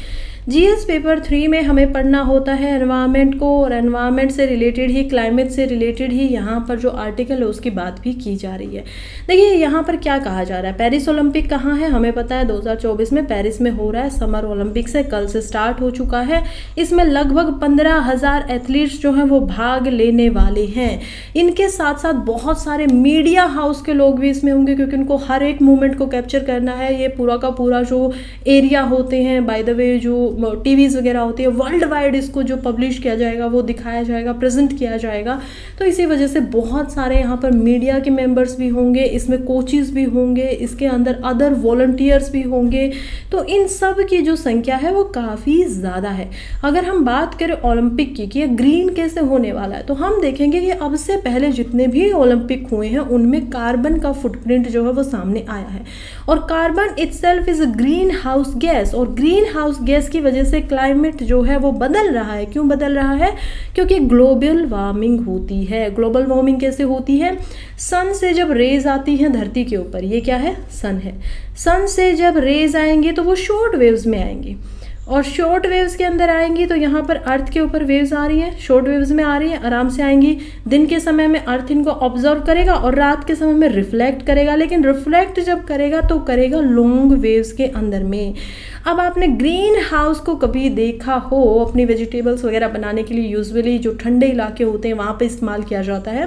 जीएस पेपर 3 में हमें पढ़ना होता है एनवायरनमेंट को, और एनवायरनमेंट से रिलेटेड ही, क्लाइमेट से रिलेटेड ही यहाँ पर जो आर्टिकल है उसकी बात भी की जा रही है। देखिए यहाँ पर क्या कहा जा रहा है, पेरिस ओलंपिक कहाँ है, हमें पता है 2024 में पेरिस में हो रहा है। समर ओलंपिक्स है, कल से स्टार्ट हो चुका है। इसमें लगभग 15,000 एथलीट्स जो हैं वो भाग लेने वाले हैं। इनके साथ साथ बहुत सारे मीडिया हाउस के लोग भी इसमें होंगे, क्योंकि उनको हर एक मूवमेंट को कैप्चर करना है। ये पूरा का पूरा जो एरिया होते हैं, बाय द वे जो टीवीज़ वगैरह होती है, वर्ल्ड वाइड इसको जो पब्लिश किया जाएगा वो दिखाया जाएगा, प्रेजेंट किया जाएगा। तो इसी वजह से बहुत सारे यहाँ पर मीडिया के मेंबर्स भी होंगे, इसमें कोचेस भी होंगे, इसके अंदर अदर वॉलंटियर्स भी होंगे। तो इन सब की जो संख्या है वो काफ़ी ज़्यादा है। अगर हम बात करें ओलंपिक की कि ग्रीन कैसे होने वाला है, तो हम देखेंगे कि अब से पहले जितने भी ओलंपिक हुए हैं उनमें कार्बन का फुटप्रिंट जो है वो सामने आया है, और carbon itself is a green house gas, और ग्रीन हाउस गैस की जिसकी वजह से क्लाइमेट जो है वो बदल रहा है। क्यों बदल रहा है? क्योंकि ग्लोबल वार्मिंग होती है। ग्लोबल वार्मिंग कैसे होती है? सन से जब रेज आती हैं धरती के ऊपर, ये क्या है? सन है। सन से जब रेज आएंगी तो वो शॉर्ट वेव्स में आएंगी, और शॉर्ट वेव्स के अंदर आएंगी तो यहाँ पर अर्थ के ऊपर वेव्स आ रही हैं, शॉर्ट वेव्स में आ रही है, आराम से आएंगी। दिन के समय में अर्थ इनको ऑब्जर्व करेगा और रात के समय में रिफ्लेक्ट करेगा, लेकिन रिफ्लेक्ट जब करेगा तो करेगा लॉन्ग वेव्स के अंदर में। अब आपने ग्रीन हाउस को कभी देखा हो, अपनी वेजिटेबल्स वगैरह बनाने के लिए यूजुअली जो ठंडे इलाके होते हैं वहाँ पे इस्तेमाल किया जाता है,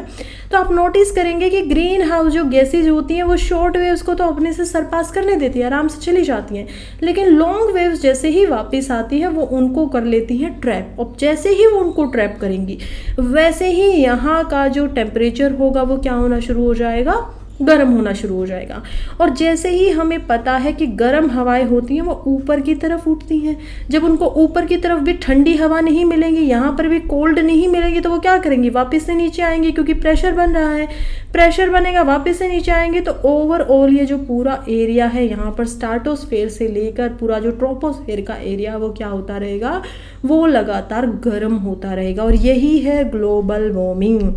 तो आप नोटिस करेंगे कि ग्रीन हाउस जो गैसेज होती हैं वो शॉर्ट वेव्स को तो अपने से सरपास करने देती है, आराम से चली जाती हैं, लेकिन लॉन्ग वेव्स जैसे ही वापस आती है वो उनको कर लेती हैं ट्रैप। और जैसे ही वो उनको ट्रैप करेंगी वैसे ही यहाँ का जो टेम्परेचर होगा वो क्या होना शुरू हो जाएगा? गर्म होना शुरू हो जाएगा। और जैसे ही हमें पता है कि गर्म हवाएं होती हैं वो ऊपर की तरफ उठती हैं, जब उनको ऊपर की तरफ भी ठंडी हवा नहीं मिलेंगी, यहाँ पर भी कोल्ड नहीं मिलेगी, तो वो क्या करेंगी? वापस से नीचे आएंगी, क्योंकि प्रेशर बन रहा है। प्रेशर बनेगा, वापस से नीचे आएंगे, तो ओवरऑल ये जो पूरा एरिया है यहाँ पर स्ट्रेटोस्फेयर से लेकर पूरा जो ट्रोपोस्फेयर का एरिया वो क्या होता रहेगा? वो लगातार गर्म होता रहेगा। और यही है ग्लोबल वार्मिंग।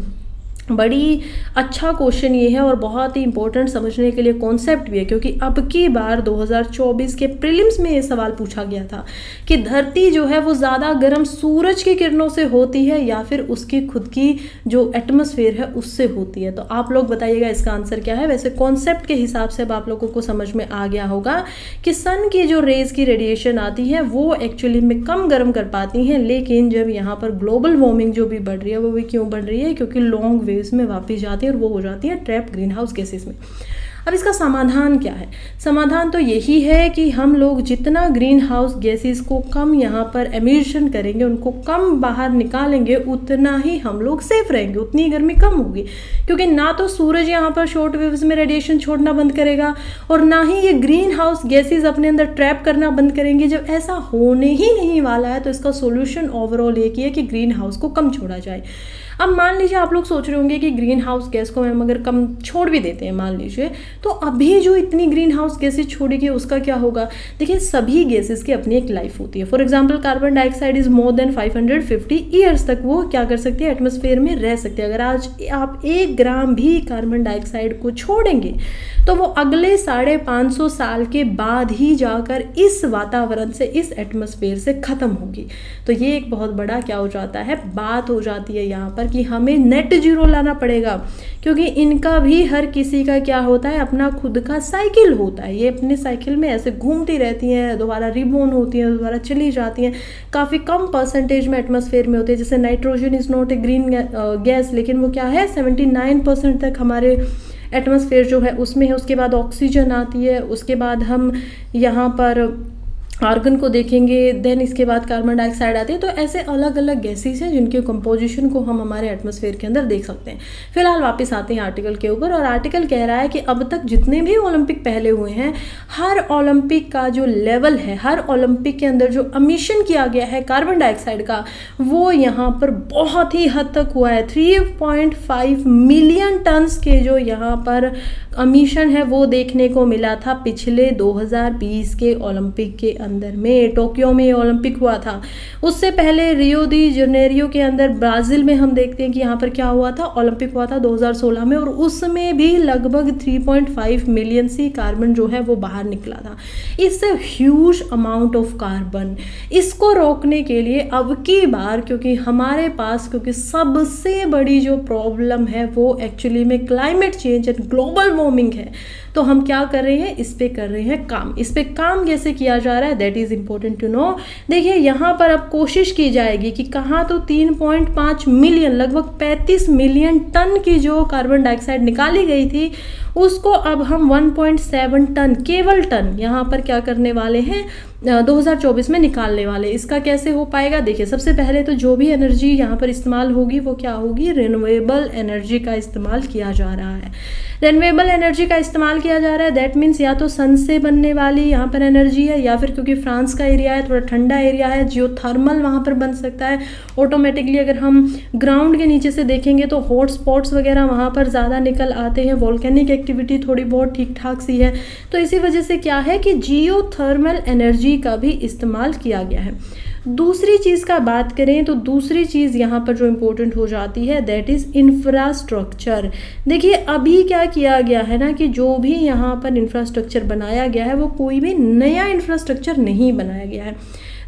बड़ी अच्छा क्वेश्चन ये है और बहुत ही इंपॉर्टेंट समझने के लिए कॉन्सेप्ट भी है, क्योंकि अब की बार 2024 के प्रीलिम्स में ये सवाल पूछा गया था कि धरती जो है वो ज़्यादा गर्म सूरज की किरणों से होती है या फिर उसकी खुद की जो एटमॉस्फेयर है उससे होती है। तो आप लोग बताइएगा इसका आंसर क्या है। वैसे कॉन्सेप्ट के हिसाब से अब आप लोगों को समझ में आ गया होगा कि सन की जो रेज की रेडिएशन आती है वो एक्चुअली में कम गर्म कर पाती हैं, लेकिन जब यहाँ पर ग्लोबल वार्मिंग जो भी बढ़ रही है वो भी क्यों बढ़ रही है? क्योंकि लॉन्ग में वापस जाती है और वो हो जाती है ट्रैप ग्रीन हाउस गैसेस में। अब इसका समाधान क्या है? समाधान तो यही है कि हम लोग जितना ग्रीन हाउस गैसेस को कम यहाँ पर एमिशन करेंगे, उनको कम बाहर निकालेंगे, उतना ही हम लोग सेफ रहेंगे, उतनी गर्मी कम होगी। क्योंकि ना तो सूरज यहाँ पर शॉर्ट वेव्स में रेडिएशन छोड़ना बंद करेगा और ना ही ये ग्रीन हाउस गैसेस अपने अंदर ट्रैप करना बंद करेंगे। जब ऐसा होने ही नहीं वाला है तो इसका सोल्यूशन ओवरऑल एक ही है कि ग्रीन हाउस को कम छोड़ा जाए। अब मान लीजिए आप लोग सोच रहे होंगे कि ग्रीन हाउस गैस को हम अगर कम छोड़ भी देते हैं मान लीजिए, तो अभी जो इतनी ग्रीन हाउस गैसेज छोड़ेगी उसका क्या होगा? देखिए सभी गैसेस की अपनी एक लाइफ होती है। For example carbon dioxide is more than 550 years तक वो क्या कर सकती है? एटमॉस्फेयर में रह सकती है। अगर आज आप 1 ग्राम भी कार्बन डाइऑक्साइड को छोड़ेंगे तो वो अगले 550 साल के बाद ही जाकर इस वातावरण से, इस एटमॉस्फेयर से खत्म होगी। तो ये एक बहुत बड़ा क्या हो जाता है? बात हो जाती है यहाँ पर कि हमें नेट जीरो लाना पड़ेगा, क्योंकि इनका भी हर किसी का क्या होता है? अपना खुद का साइकिल होता है। ये अपने साइकिल में ऐसे घूमती रहती हैं, दोबारा रिबोर्न होती हैं, दोबारा चली जाती हैं। काफ़ी कम परसेंटेज में एटमॉस्फेयर में होती है। जैसे nitrogen is not a green gas, लेकिन वो क्या है? 79% तक हमारे एटमॉस्फेयर जो है उसमें है। उसके बाद ऑक्सीजन आती है, उसके बाद हम यहाँ पर आर्गन को देखेंगे, देन इसके बाद कार्बन डाइऑक्साइड आती है। तो ऐसे अलग अलग गैसेस हैं जिनके कंपोजिशन को हम हमारे एटमॉस्फेयर के अंदर देख सकते हैं। फिलहाल वापस आते हैं आर्टिकल के ऊपर, और आर्टिकल कह रहा है कि अब तक जितने भी ओलंपिक पहले हुए हैं, हर ओलंपिक का जो लेवल है, हर ओलंपिक के अंदर जो एमिशन किया गया है कार्बन डाइऑक्साइड का, वो यहाँ पर बहुत ही हद तक हुआ है। 3.5 मिलियन टन्स के जो यहाँ पर एमिशन है वो देखने को मिला था पिछले 2020 के ओलंपिक के अंदर में। टोक्यो में ओलंपिक हुआ था, उससे पहले रियो दी जनेरियो के अंदर ब्राज़ील में हम देखते हैं कि यहाँ पर क्या हुआ था? ओलंपिक हुआ था 2016 में, और उसमें भी लगभग 3.5 मिलियन सी कार्बन जो है वो बाहर निकला था। इससे ह्यूज अमाउंट ऑफ कार्बन। इसको रोकने के लिए अब की बार, क्योंकि हमारे पास सबसे बड़ी जो प्रॉब्लम है वो एक्चुअली में climate change and global warming है, तो हम क्या कर रहे हैं? इस पे कर रहे हैं काम। इस पे काम कैसे किया जा रहा है, that is important to know. देखिए यहाँ पर अब कोशिश की जाएगी कि कहाँ तो 3.5 मिलियन, लगभग 35 मिलियन टन की जो कार्बन डाइऑक्साइड निकाली गई थी, उसको अब हम 1.7 टन, केवल टन, यहाँ पर क्या करने वाले हैं? 2024 में निकालने वाले। इसका कैसे हो पाएगा? देखिए सबसे पहले तो जो भी एनर्जी यहाँ पर इस्तेमाल होगी वो क्या होगी? रिन्यूएबल एनर्जी का इस्तेमाल किया जा रहा है। रिन्यूएबल एनर्जी का इस्तेमाल किया जा रहा है, दैट मीन्स या तो सन से बनने वाली यहाँ पर एनर्जी है, या फिर क्योंकि फ्रांस का एरिया है, थोड़ा ठंडा एरिया है, जियोथर्मल वहाँ पर बन सकता है ऑटोमेटिकली। अगर हम ग्राउंड के नीचे से देखेंगे तो हॉट स्पॉट्स वगैरह वहाँ पर ज़्यादा निकल आते हैं, वॉल्केनिक एक्टिविटी थोड़ी बहुत ठीक ठाक सी है। तो इसी वजह से क्या है कि जियोथर्मल एनर्जी टेक्नोलॉजी का भी इस्तेमाल किया गया है। दूसरी चीज़ का बात करें तो दूसरी चीज़ यहाँ पर जो इम्पोर्टेंट हो जाती है दैट इज़ इंफ्रास्ट्रक्चर। देखिए अभी क्या किया गया है ना कि जो भी यहाँ पर इंफ्रास्ट्रक्चर बनाया गया है वो कोई भी नया इंफ्रास्ट्रक्चर नहीं बनाया गया है।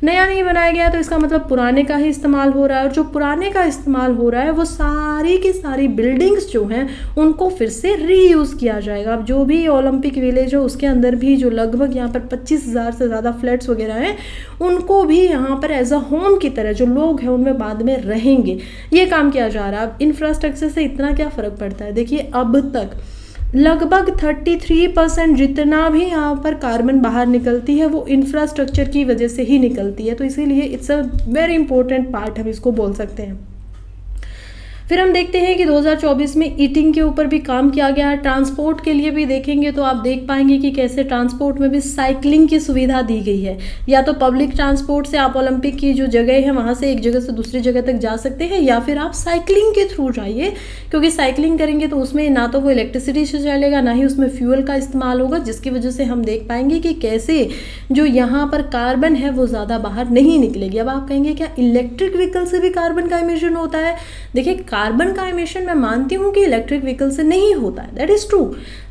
नया नहीं बनाया गया तो इसका मतलब पुराने का ही इस्तेमाल हो रहा है, और जो पुराने का इस्तेमाल हो रहा है वो सारी की सारी बिल्डिंग्स जो हैं उनको फिर से रीयूज़ किया जाएगा। अब जो भी ओलंपिक विलेज है उसके अंदर भी जो लगभग यहाँ पर 25,000 से ज़्यादा फ्लैट्स वगैरह हैं उनको भी यहाँ पर एज अ होम की तरह जो लोग हैं उनमें बाद में रहेंगे, ये काम किया जा रहा है। अब इंफ्रास्ट्रक्चर से इतना क्या फ़र्क पड़ता है, देखिए अब तक लगभग 33% जितना भी यहाँ पर कार्बन बाहर निकलती है वो इंफ्रास्ट्रक्चर की वजह से ही निकलती है, तो इसीलिए it's a very important part हम इसको बोल सकते हैं। फिर हम देखते हैं कि 2024 में ईटिंग के ऊपर भी काम किया गया है। ट्रांसपोर्ट के लिए भी देखेंगे तो आप देख पाएंगे कि कैसे ट्रांसपोर्ट में भी साइकिलिंग की सुविधा दी गई है। या तो पब्लिक ट्रांसपोर्ट से आप ओलंपिक की जो जगह है वहाँ से एक जगह से दूसरी जगह तक जा सकते हैं, या फिर आप साइकिलिंग के थ्रू जाइए, क्योंकि साइकिलिंग करेंगे तो उसमें ना तो वो इलेक्ट्रिसिटी से चलेगा ना ही उसमें फ्यूल का इस्तेमाल होगा, जिसकी वजह से हम देख पाएंगे कि कैसे जो यहाँ पर कार्बन है वो ज़्यादा बाहर नहीं निकलेगी। अब आप कहेंगे क्या इलेक्ट्रिक व्हीकल से भी कार्बन का इमिशन होता है? देखिए कार्बन का इमिशन मैं मानती हूँ कि इलेक्ट्रिक व्हीकल से नहीं होता है, दैट इज़ ट्रू,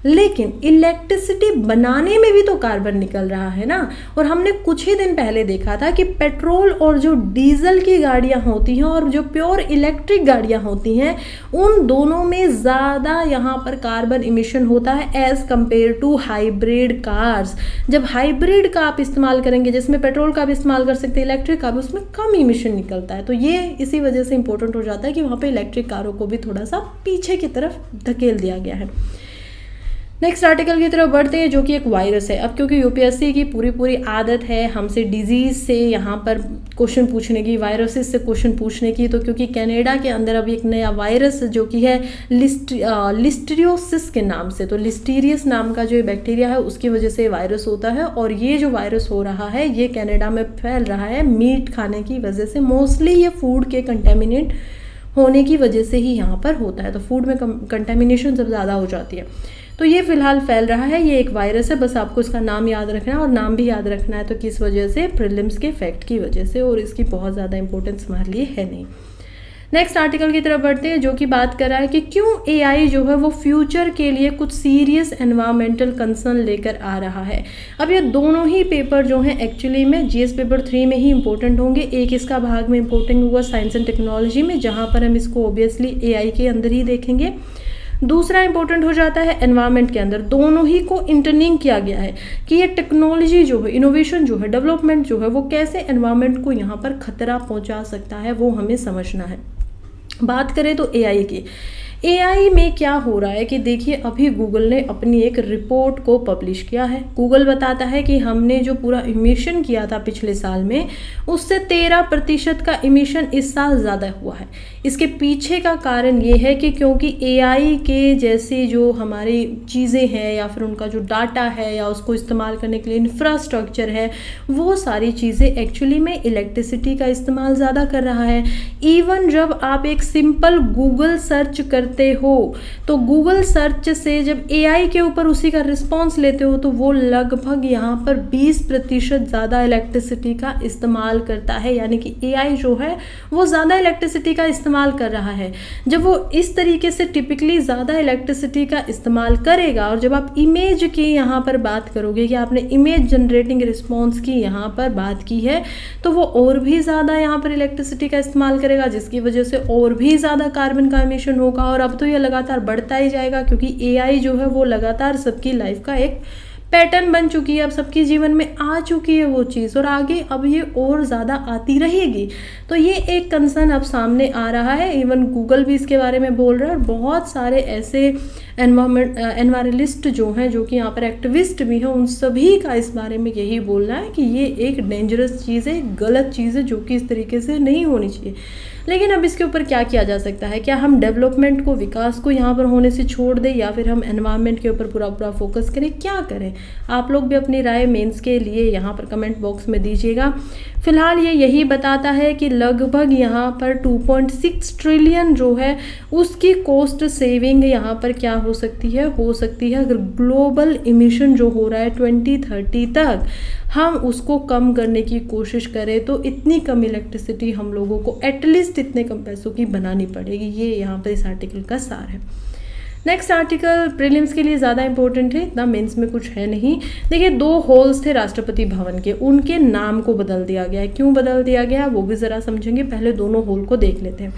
लेकिन इलेक्ट्रिसिटी बनाने में भी तो कार्बन निकल रहा है ना। और हमने कुछ ही दिन पहले देखा था कि पेट्रोल और जो डीजल की गाड़ियाँ होती हैं और जो प्योर इलेक्ट्रिक गाड़ियाँ होती हैं उन दोनों में ज़्यादा यहाँ पर कार्बन इमिशन होता है as compare to hybrid cars. जब हाइब्रिड का आप इस्तेमाल करेंगे जिसमें पेट्रोल का भी इस्तेमाल कर सकते हैं, इलेक्ट्रिक का भी, उसमें कम इमिशन निकलता है। तो ये इसी वजह से इंपॉर्टेंट हो जाता है कि वहाँ पे इलेक्ट्रिक कारों को भी थोड़ा सा पीछे की तरफ धकेल दिया गया है। नेक्स्ट आर्टिकल की तरफ बढ़ते हैं जो कि एक वायरस है। अब क्योंकि यूपीएससी की पूरी आदत है हमसे डिजीज़ से यहाँ पर क्वेश्चन पूछने की, वायरसेस से क्वेश्चन पूछने की, तो क्योंकि कनाडा के अंदर अभी एक नया वायरस जो कि है लिस्टीरियोसिस के नाम से, तो लिस्टीरियस नाम का जो बैक्टीरिया है उसकी वजह से वायरस होता है, और ये जो वायरस हो रहा है ये कनाडा में फैल रहा है मीट खाने की वजह से। मोस्टली ये फूड के कंटेमिनेट होने की वजह से ही यहाँ पर होता है, तो फूड में कंटेमिनेशन जब ज़्यादा हो जाती है तो ये फिलहाल फैल रहा है। ये एक वायरस है, बस आपको इसका नाम याद रखना है, और नाम भी याद रखना है तो किस वजह से, प्रीलिम्स के फैक्ट की वजह से, और इसकी बहुत ज़्यादा इंपॉर्टेंस हमारे लिए है नहीं। नेक्स्ट आर्टिकल की तरफ बढ़ते हैं जो कि बात कर रहा है कि क्यों एआई जो है वो फ्यूचर के लिए कुछ सीरियस एनवायरमेंटल कंसर्न लेकर आ रहा है। अब ये दोनों ही पेपर जो हैं एक्चुअली में जीएस पेपर 3 में ही इंपॉर्टेंट होंगे। एक इसका भाग में इंपॉर्टेंट होगा साइंस एंड टेक्नोलॉजी में, जहाँ पर हम इसको ऑब्वियसली एआई के अंदर ही देखेंगे। दूसरा इंपॉर्टेंट हो जाता है एनवायरनमेंट के अंदर। दोनों ही को इंटरलिंक किया गया है कि ये टेक्नोलॉजी जो है, इनोवेशन जो है, डेवलपमेंट जो है वो कैसे एनवायरनमेंट को यहाँ पर खतरा पहुँचा सकता है, वो हमें समझना है। बात करें तो एआई की, एआई में क्या हो रहा है कि देखिए अभी गूगल ने अपनी एक रिपोर्ट को पब्लिश किया है। गूगल बताता है कि हमने जो पूरा इमिशन किया था पिछले साल में उससे 13% का इमिशन इस साल ज़्यादा हुआ है। इसके पीछे का कारण ये है कि क्योंकि एआई के जैसी जो हमारी चीज़ें हैं या फिर उनका जो डाटा है या उसको इस्तेमाल करने के लिए इंफ्रास्ट्रक्चर है, वो सारी चीज़ें एक्चुअली में इलेक्ट्रिसिटी का इस्तेमाल ज़्यादा कर रहा है। इवन जब आप एक सिंपल गूगल सर्च करते हो तो गूगल सर्च से जब एआई के ऊपर उसी का रिस्पॉन्स लेते हो तो वो लगभग यहाँ पर 20% ज़्यादा इलेक्ट्रिसिटी का इस्तेमाल करता है, यानी कि एआई जो है वो ज़्यादा इलेक्ट्रिसिटी का इस्तेमाल कर रहा है। जब वो इस तरीके से टिपिकली ज़्यादा इलेक्ट्रिसिटी का इस्तेमाल करेगा, और जब आप इमेज की यहाँ पर बात करोगे कि आपने इमेज जनरेटिंग रिस्पॉन्स की यहाँ पर बात की है, तो वो और भी ज़्यादा यहाँ पर इलेक्ट्रिसिटी का इस्तेमाल करेगा, जिसकी वजह से और भी ज़्यादा कार्बन का इमिशन होगा। और अब तो ये लगातार बढ़ता ही जाएगा क्योंकि एआई जो है वो लगातार सबकी लाइफ का एक पैटर्न बन चुकी है, अब सबके जीवन में आ चुकी है वो चीज़, और आगे अब ये और ज़्यादा आती रहेगी। तो ये एक कंसर्न अब सामने आ रहा है। इवन गूगल भी इसके बारे में बोल रहा है, और बहुत सारे ऐसे एनवायरनलिस्ट जो हैं, जो कि यहाँ पर एक्टिविस्ट भी हैं, उन सभी का इस बारे में यही बोलना है कि ये एक डेंजरस चीज़ है, गलत चीज़ है, जो कि इस तरीके से नहीं होनी चाहिए। लेकिन अब इसके ऊपर क्या किया जा सकता है? क्या हम डेवलपमेंट को, विकास को यहाँ पर होने से छोड़ दें, या फिर हम एनवायरनमेंट के ऊपर पूरा फोकस करें? क्या करें? आप लोग भी अपनी राय मेंस के लिए यहाँ पर कमेंट बॉक्स में दीजिएगा। फिलहाल ये यही बताता है कि लगभग यहाँ पर 2.6 ट्रिलियन जो है उसकी कॉस्ट सेविंग यहाँ पर क्या हो सकती है अगर ग्लोबल इमिशन जो हो रहा है 2030 तक, हम उसको कम करने की कोशिश करें तो इतनी कम इलेक्ट्रिसिटी हम लोगों को एटलीस्ट इतने कम पैसों की बनानी पड़ेगी। ये यहाँ पर इस आर्टिकल का सार है। नेक्स्ट आर्टिकल प्रीलिम्स के लिए ज़्यादा इंपॉर्टेंट है, इतना मेंस में कुछ है नहीं। देखिए 2 हॉल्स थे राष्ट्रपति भवन के, उनके नाम को बदल दिया गया है। क्यों बदल दिया गया वो भी ज़रा समझेंगे, पहले दोनों हॉल को देख लेते हैं।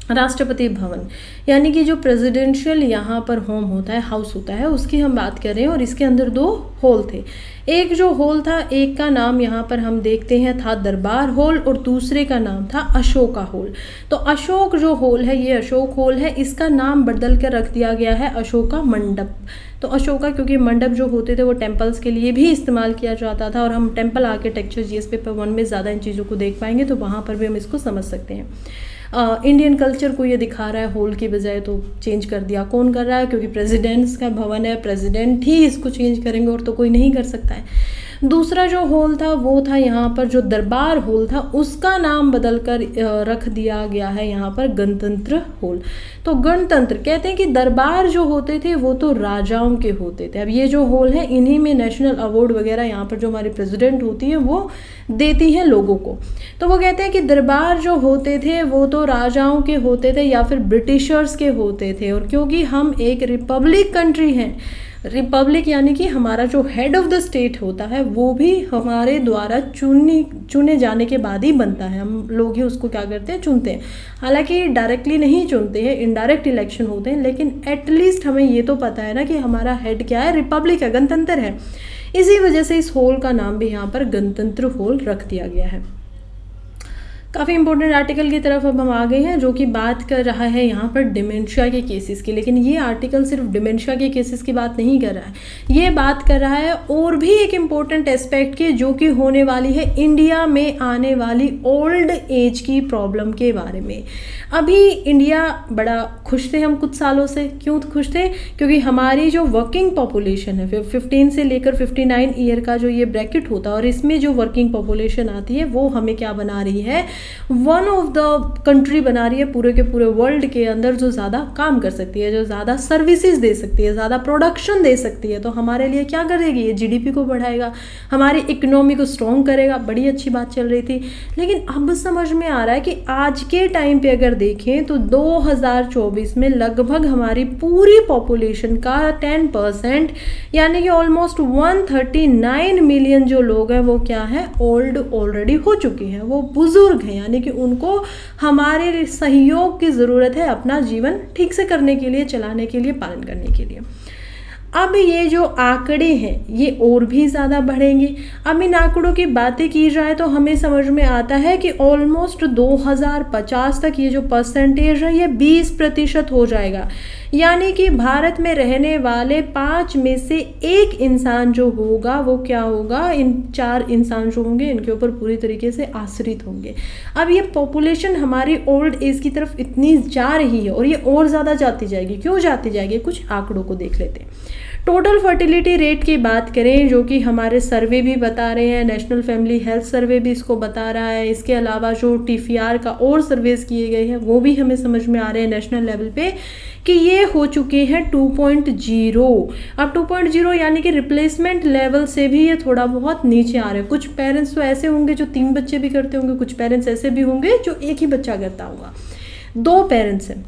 राष्ट्रपति भवन यानी कि जो प्रेसिडेंशियल यहाँ पर होम होता है, हाउस होता है, उसकी हम बात कर रहे हैं। और इसके अंदर 2 हॉल थे। एक जो हॉल था, एक का नाम यहाँ पर हम देखते हैं था दरबार हॉल और दूसरे का नाम था अशोका हॉल। तो अशोक जो हॉल है, ये अशोक हॉल है, इसका नाम बदल कर रख दिया गया है अशोका मंडप। तो अशोका क्योंकि मंडप जो होते थे वो टेम्पल्स के लिए भी इस्तेमाल किया जाता था, और हम टेम्पल आर्किटेक्चर जीएस पेपर 1 में ज़्यादा इन चीज़ों को देख पाएंगे, तो वहाँ पर भी हम इसको समझ सकते हैं। इंडियन कल्चर को ये दिखा रहा है, हॉल की बजाय तो चेंज कर दिया। कौन कर रहा है? क्योंकि प्रेसिडेंट्स का भवन है, प्रेसिडेंट ही इसको चेंज करेंगे और तो कोई नहीं कर सकता है। दूसरा जो हॉल था वो था यहाँ पर जो दरबार हॉल था, उसका नाम बदल कर रख दिया गया है यहाँ पर गणतंत्र हॉल। तो गणतंत्र कहते हैं कि दरबार जो होते थे वो तो राजाओं के होते थे। अब ये जो हॉल है, इन्हीं में नेशनल अवार्ड वगैरह यहाँ पर जो हमारी प्रेसिडेंट होती है वो देती हैं लोगों को। तो वो कहते हैं कि दरबार जो होते थे वो तो राजाओं के होते थे या फिर ब्रिटिशर्स के होते थे। और क्योंकि हम एक रिपब्लिक कंट्री हैं, रिपब्लिक यानी कि हमारा जो हेड ऑफ द स्टेट होता है वो भी हमारे द्वारा चुने जाने के बाद ही बनता है। हम लोग ही उसको क्या करते हैं, चुनते हैं। हालांकि डायरेक्टली नहीं चुनते हैं, इनडायरेक्ट इलेक्शन होते हैं, लेकिन एटलीस्ट हमें ये तो पता है ना कि हमारा हेड क्या है, रिपब्लिक है, गणतंत्र है। इसी वजह से इस हॉल का नाम भी यहाँ पर गणतंत्र हॉल रख दिया गया है। काफ़ी इंपॉर्टेंट आर्टिकल की तरफ अब हम आ गए हैं, जो कि बात कर रहा है यहाँ पर डिमेंशिया के केसेस की। लेकिन ये आर्टिकल सिर्फ डिमेंशिया के केसेस की बात नहीं कर रहा है, ये बात कर रहा है और भी एक इम्पॉर्टेंट एस्पेक्ट की, जो कि होने वाली है इंडिया में आने वाली ओल्ड एज की प्रॉब्लम के बारे में। अभी इंडिया बड़ा खुश थे हम कुछ सालों से। क्यों खुश थे? क्योंकि हमारी जो वर्किंग पॉपुलेशन है 15 से लेकर 59 ईयर का जो ये ब्रैकेट होता है, और इसमें जो वर्किंग पॉपुलेशन आती है वो हमें क्या बना रही है, वन ऑफ द कंट्री बना रही है पूरे के पूरे वर्ल्ड के अंदर जो ज़्यादा काम कर सकती है, जो ज़्यादा सर्विसेज दे सकती है, ज़्यादा प्रोडक्शन दे सकती है। तो हमारे लिए क्या करेगी, ये जीडीपी को बढ़ाएगा, हमारी इकोनॉमी को स्ट्रॉन्ग करेगा। बड़ी अच्छी बात चल रही थी। लेकिन अब समझ में आ रहा है कि आज के टाइम पे अगर देखें तो 2024 में लगभग हमारी पूरी पॉपुलेशन का 10% यानी कि ऑलमोस्ट 139 मिलियन जो लोग हैं वो क्या है, ओल्ड ऑलरेडी हो चुके हैं, वो बुजुर्ग हैं। यानी कि उनको हमारे सहयोग की ज़रूरत है अपना जीवन ठीक से करने के लिए, चलाने के लिए, पालन करने के लिए। अब ये जो आंकड़े हैं ये और भी ज़्यादा बढ़ेंगे। अब इन आंकड़ों की बातें की जाए तो हमें समझ में आता है कि ऑलमोस्ट 2050 तक ये जो परसेंटेज है ये 20% हो जाएगा। यानी कि भारत में रहने वाले 5 में से 1 इंसान जो होगा वो क्या होगा, इन 4 इंसान जो होंगे इनके ऊपर पूरी तरीके से आश्रित होंगे। अब ये पॉपुलेशन हमारी ओल्ड एज की तरफ इतनी जा रही है और ये और ज़्यादा जाती जाएगी। क्यों जाती जाएगी, कुछ आंकड़ों को देख लेते हैं। टोटल फर्टिलिटी रेट की बात करें, जो कि हमारे सर्वे भी बता रहे हैं, नेशनल फैमिली हेल्थ सर्वे भी इसको बता रहा है। इसके अलावा जो TFR का और सर्वेस किए गए हैं वो भी हमें समझ में आ रहे हैं नेशनल लेवल पे कि ये हो चुके हैं 2.0। अब 2.0 यानी कि रिप्लेसमेंट लेवल से भी ये थोड़ा बहुत नीचे आ रहे हैं। कुछ पेरेंट्स तो ऐसे होंगे जो 3 बच्चे भी करते होंगे, कुछ पेरेंट्स ऐसे भी होंगे जो 1 ही बच्चा करता होगा। 2 पेरेंट्स हैं,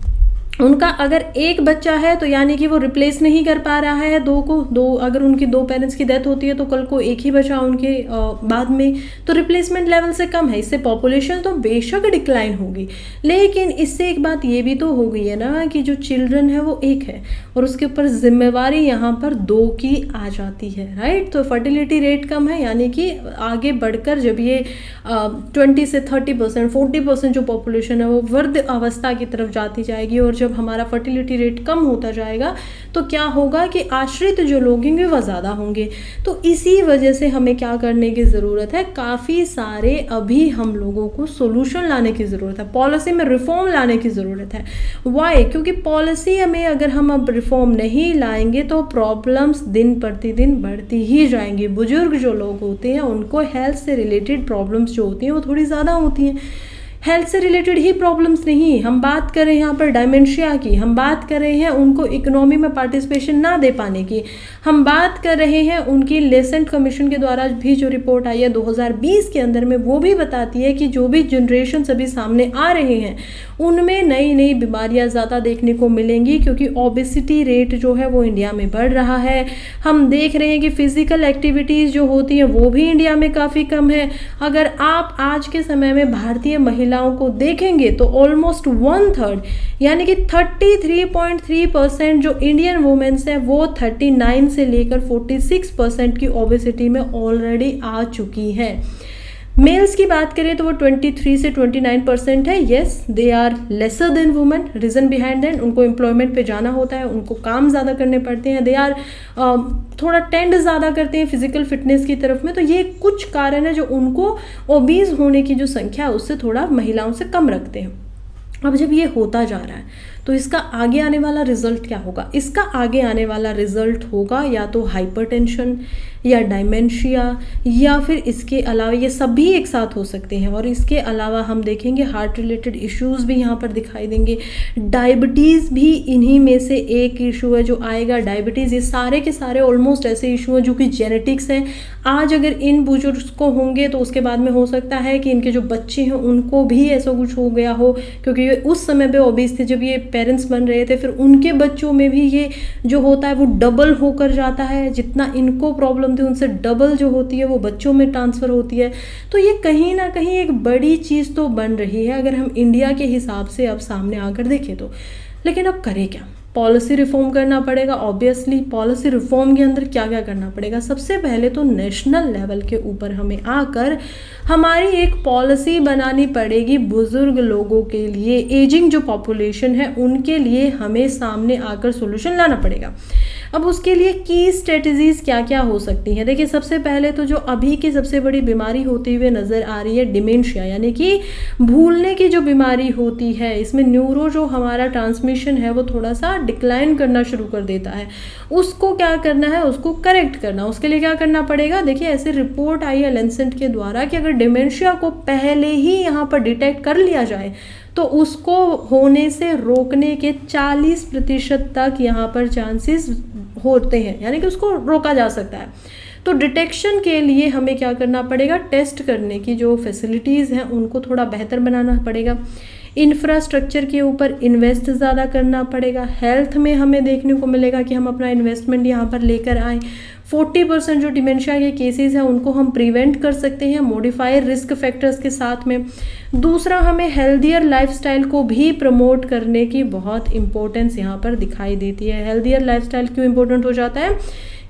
उनका अगर 1 बच्चा है तो यानी कि वो रिप्लेस नहीं कर पा रहा है 2 को। अगर उनकी 2 पेरेंट्स की डेथ होती है तो कल को 1 ही बचा उनके बाद में, तो रिप्लेसमेंट लेवल से कम है। इससे पॉपुलेशन तो बेशक डिक्लाइन होगी, लेकिन इससे एक बात ये भी तो हो गई है ना कि जो चिल्ड्रन है वो 1 है और उसके ऊपर जिम्मेवारी यहाँ पर 2 की आ जाती है, राइट। तो फर्टिलिटी रेट कम है, यानी कि आगे बढ़कर जब ये 20 से 30%, 40% जो पॉपुलेशन है वो वृद्ध अवस्था की तरफ जाती जाएगी, और जब हमारा फर्टिलिटी रेट कम होता जाएगा तो क्या होगा कि आश्रित जो लोग होंगे वह ज़्यादा होंगे। तो इसी वजह से हमें क्या करने की ज़रूरत है, काफ़ी सारे अभी हम लोगों को सोल्यूशन लाने की ज़रूरत है, पॉलिसी में रिफॉर्म लाने की ज़रूरत है। वाई? क्योंकि पॉलिसी में अगर हम अब रिफॉर्म नहीं लाएंगे तो प्रॉब्लम्स दिन प्रतिदिन बढ़ती ही जाएंगी। बुजुर्ग जो लोग होते हैं उनको हेल्थ से रिलेटेड प्रॉब्लम्स जो होती हैं वो थोड़ी ज़्यादा होती हैं। हेल्थ से रिलेटेड ही प्रॉब्लम्स नहीं, हम बात कर रहे हैं यहाँ पर डायमेंशिया की, हम बात कर रहे हैं उनको इकोनॉमी में पार्टिसिपेशन ना दे पाने की, हम बात कर रहे हैं उनकी लेसेंट कमीशन के द्वारा भी जो रिपोर्ट आई है 2020 के अंदर में, वो भी बताती है कि जो भी जनरेशन अभी सामने आ रहे हैं उनमें नई नई बीमारियां ज़्यादा देखने को मिलेंगी, क्योंकि ओबेसिटी रेट जो है वो इंडिया में बढ़ रहा है। हम देख रहे हैं कि फिजिकल एक्टिविटीज़ जो होती हैं वो भी इंडिया में काफ़ी कम है। अगर आप आज के समय में भारतीय महिलाओं को देखेंगे तो ऑलमोस्ट 1/3 यानी कि 33.3% जो इंडियन वुमेन्स हैं वो 39 से लेकर 46% की ओबेसिटी में ऑलरेडी आ चुकी हैं। मेल्स की बात करें तो वो 23 से 29% है। Yes, they are lesser than women. Reason behind that, उनको एम्प्लॉयमेंट पे जाना होता है, उनको काम ज़्यादा करने पड़ते हैं, दे आर थोड़ा टेंड ज़्यादा करते हैं फिजिकल फिटनेस की तरफ में। तो ये कुछ कारण है जो उनको ओबीज होने की जो संख्या है उससे थोड़ा महिलाओं से कम रखते हैं। अब जब ये होता जा रहा है तो इसका आगे आने वाला रिजल्ट क्या होगा? इसका आगे आने वाला रिजल्ट होगा या तो हाइपरटेंशन या डायमेंशिया, या फिर इसके अलावा ये सभी एक साथ हो सकते हैं। और इसके अलावा हम देखेंगे हार्ट रिलेटेड इश्यूज भी यहाँ पर दिखाई देंगे। डायबिटीज़ भी इन्हीं में से एक इशू है जो आएगा। डायबिटीज़, ये सारे के सारे ऑलमोस्ट ऐसे इशू हैं जो कि जेनेटिक्स हैं। आज अगर इन बुजुर्ग को होंगे तो उसके बाद में हो सकता है कि इनके जो बच्चे हैं उनको भी ऐसा कुछ हो गया हो, क्योंकि उस समय पे ओबीस थे जब ये पेरेंट्स बन रहे थे, फिर उनके बच्चों में भी ये जो होता है वो डबल होकर जाता है। जितना इनको प्रॉब्लम थी उनसे डबल जो होती है वो बच्चों में ट्रांसफ़र होती है। तो ये कहीं ना कहीं एक बड़ी चीज़ तो बन रही है अगर हम इंडिया के हिसाब से अब सामने आकर देखें तो। लेकिन अब करें क्या? पॉलिसी रिफॉर्म करना पड़ेगा। ऑब्वियसली पॉलिसी रिफॉर्म के अंदर क्या क्या करना पड़ेगा? सबसे पहले तो नेशनल लेवल के ऊपर हमें आकर हमारी एक पॉलिसी बनानी पड़ेगी बुजुर्ग लोगों के लिए। एजिंग जो पॉपुलेशन है उनके लिए हमें सामने आकर सोल्यूशन लाना पड़ेगा। अब उसके लिए की स्ट्रेटजीज क्या क्या हो सकती हैं? देखिए, सबसे पहले तो जो अभी की सबसे बड़ी बीमारी होती हुई नज़र आ रही है डिमेंशिया, यानी कि भूलने की जो बीमारी होती है, इसमें न्यूरो जो हमारा ट्रांसमिशन है वो थोड़ा सा डिक्लाइन करना शुरू कर देता है। उसको क्या करना है? उसको करेक्ट करना। उसके लिए क्या करना पड़ेगा? देखिए, ऐसी रिपोर्ट आई है लैंसेट के द्वारा कि अगर डिमेंशिया को पहले ही यहाँ पर डिटेक्ट कर लिया जाए तो उसको होने से रोकने के 40% तक यहाँ पर चांसेस होते हैं, यानी कि उसको रोका जा सकता है। तो डिटेक्शन के लिए हमें क्या करना पड़ेगा? टेस्ट करने की जो फैसिलिटीज़ हैं उनको थोड़ा बेहतर बनाना पड़ेगा। इंफ्रास्ट्रक्चर के ऊपर इन्वेस्ट ज़्यादा करना पड़ेगा। हेल्थ में हमें देखने को मिलेगा कि हम अपना इन्वेस्टमेंट यहाँ पर लेकर आएँ। 40% जो डिमेंशिया के केसेस हैं उनको हम प्रिवेंट कर सकते हैं मॉडिफायर रिस्क फैक्टर्स के साथ में। दूसरा, हमें हेल्दियर लाइफस्टाइल को भी प्रमोट करने की बहुत इंपॉर्टेंस यहाँ पर दिखाई देती है। हेल्दियर लाइफस्टाइल क्यों इंपॉर्टेंट हो जाता है?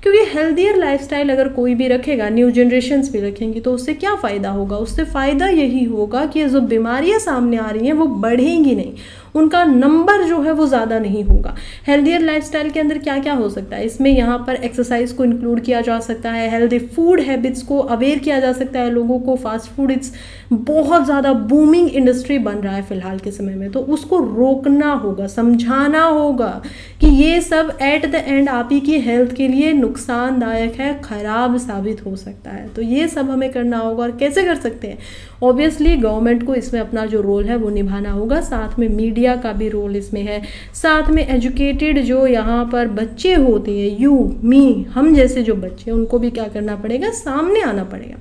क्योंकि हेल्दियर लाइफस्टाइल अगर कोई भी रखेगा, न्यू जनरेशन्स भी रखेंगी, तो उससे क्या फ़ायदा होगा? उससे फ़ायदा यही होगा कि जो बीमारियां सामने आ रही हैं वो बढ़ेंगी नहीं, उनका नंबर जो है वो ज़्यादा नहीं होगा। हेल्दियर लाइफस्टाइल के अंदर क्या क्या हो सकता है? इसमें यहाँ पर एक्सरसाइज को इंक्लूड किया जा सकता है, हेल्दी फूड हैबिट्स को अवेयर किया जा सकता है लोगों को। फास्ट फूड इट्स बहुत ज़्यादा बूमिंग इंडस्ट्री बन रहा है फ़िलहाल के समय में, तो उसको रोकना होगा, समझाना होगा कि ये सब एट द एंड आप ही की हेल्थ के लिए नुकसानदायक है, ख़राब साबित हो सकता है। तो ये सब हमें करना होगा। और कैसे कर सकते हैं? ऑब्वियसली गवर्नमेंट को इसमें अपना जो रोल है वो निभाना होगा, साथ में मीडिया का भी रोल इसमें है, साथ में एजुकेटेड जो यहाँ पर बच्चे होते हैं, यू मी हम जैसे जो बच्चे, उनको भी क्या करना पड़ेगा? सामने आना पड़ेगा।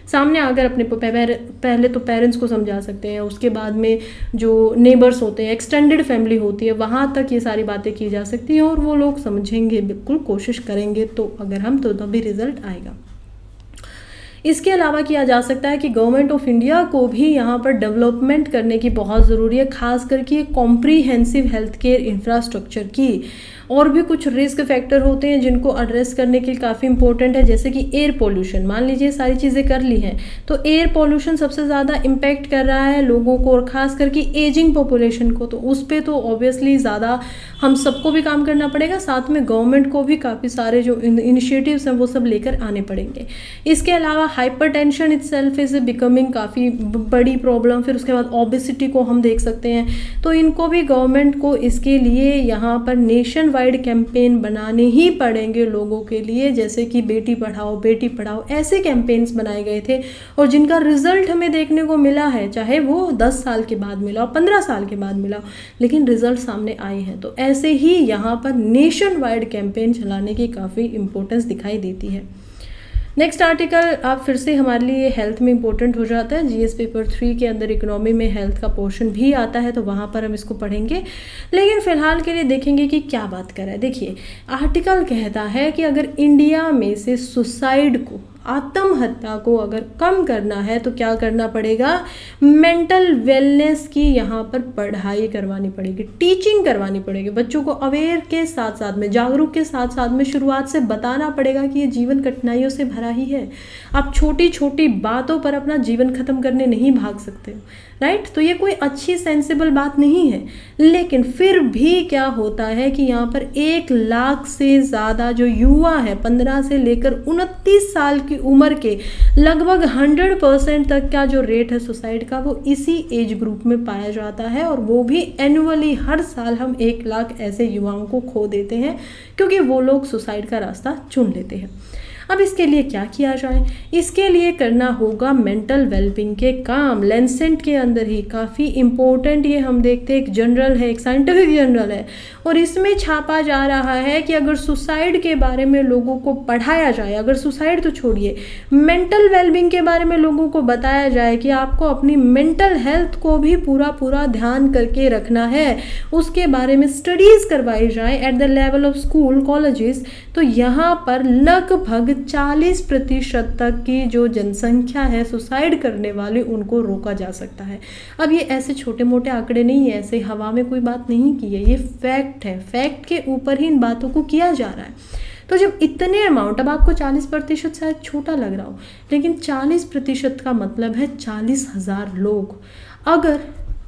सामने आकर अपने पहले तो पेरेंट्स को समझा सकते हैं, उसके बाद में जो नेबर्स होते हैं, एक्सटेंडेड फैमिली होती है, वहाँ तक ये सारी बातें की जा सकती हैं और वो लोग समझेंगे, बिल्कुल कोशिश करेंगे तो अगर हम तो तभी रिजल्ट आएगा। इसके अलावा किया जा सकता है कि गवर्नमेंट ऑफ इंडिया को भी यहाँ पर डेवलपमेंट करने की बहुत ज़रूरी है, खास करके कॉम्प्रीहेंसिव हेल्थ केयर इंफ्रास्ट्रक्चर की। और भी कुछ रिस्क फैक्टर होते हैं जिनको एड्रेस करने के लिए काफ़ी इंपॉर्टेंट है, जैसे कि एयर पोल्यूशन। मान लीजिए सारी चीज़ें कर ली हैं तो एयर पोल्यूशन सबसे ज़्यादा इम्पैक्ट कर रहा है लोगों को और ख़ास करके एजिंग पॉपुलेशन को, तो उस पर तो ऑब्वियसली ज़्यादा हम सबको भी काम करना पड़ेगा, साथ में गवर्नमेंट को भी काफ़ी सारे जो इनिशिएटिव्स हैं वो सब लेकर आने पड़ेंगे। इसके अलावा हाइपरटेंशन इटसेल्फ इज बिकमिंग काफ़ी बड़ी प्रॉब्लम, फिर उसके बाद ओबेसिटी को हम देख सकते हैं। तो इनको भी गवर्नमेंट को इसके लिए यहाँ पर नेशन वाइड कैंपेन बनाने ही पड़ेंगे लोगों के लिए, जैसे कि बेटी पढ़ाओ ऐसे कैंपेन्स बनाए गए थे और जिनका रिजल्ट हमें देखने को मिला है, चाहे वो 10 साल के बाद मिला हो, 15 साल के बाद मिला हो, लेकिन रिजल्ट सामने आए हैं। तो ऐसे ही यहाँ पर नेशन वाइड कैंपेन चलाने की काफ़ी इंपॉर्टेंस दिखाई देती है। नेक्स्ट आर्टिकल आप फिर से हमारे लिए हेल्थ में इंपॉर्टेंट हो जाता है। जीएस पेपर 3 के अंदर इकोनॉमी में हेल्थ का पोर्शन भी आता है, तो वहाँ पर हम इसको पढ़ेंगे, लेकिन फिलहाल के लिए देखेंगे कि क्या बात कर रहा है। देखिए, आर्टिकल कहता है कि अगर इंडिया में से सुसाइड को, आत्महत्या को अगर कम करना है तो क्या करना पड़ेगा, मेंटल वेलनेस की यहाँ पर पढ़ाई करवानी पड़ेगी, टीचिंग करवानी पड़ेगी। बच्चों को अवेयर के साथ साथ में, जागरूक के साथ साथ में शुरुआत से बताना पड़ेगा कि ये जीवन कठिनाइयों से भरा ही है। आप छोटी छोटी बातों पर अपना जीवन खत्म करने नहीं भाग सकते हो, राइट। तो ये कोई अच्छी सेंसिबल बात नहीं है, लेकिन फिर भी क्या होता है कि यहाँ पर 1 लाख से ज़्यादा जो युवा है 15 से लेकर 29 साल की उम्र के, लगभग 100% तक का जो रेट है सुसाइड का, वो इसी एज ग्रुप में पाया जाता है। और वो भी एनुअली, हर साल हम 1 लाख ऐसे युवाओं को खो देते हैं क्योंकि वो लोग सुसाइड का रास्ता चुन लेते हैं। अब इसके लिए क्या किया जाए, इसके लिए करना होगा मेंटल वेलबींग के काम। लैंसेट के अंदर ही काफ़ी इम्पोर्टेंट ये हम देखते हैं, एक जर्नल है, एक साइंटिफिक जर्नल है, और इसमें छापा जा रहा है कि अगर सुसाइड के बारे में लोगों को पढ़ाया जाए, अगर सुसाइड तो छोड़िए, मेंटल वेलबींग के बारे में लोगों को बताया जाए कि आपको अपनी मेंटल हेल्थ को भी पूरा ध्यान करके रखना है, उसके बारे में स्टडीज़ करवाई जाए at the level of school, colleges, तो यहाँ पर लगभग 40% तक की जो जनसंख्या है सुसाइड करने वाली, उनको रोका जा सकता है। अब ये ऐसे छोटे मोटे आंकड़े नहीं है, ऐसे हवा में कोई बात नहीं की है, ये फैक्ट है, फैक्ट के ऊपर ही इन बातों को किया जा रहा है। तो जब इतने अमाउंट, अब आपको 40% शायद छोटा लग रहा हो, लेकिन 40% का मतलब है 40,000 लोग। अगर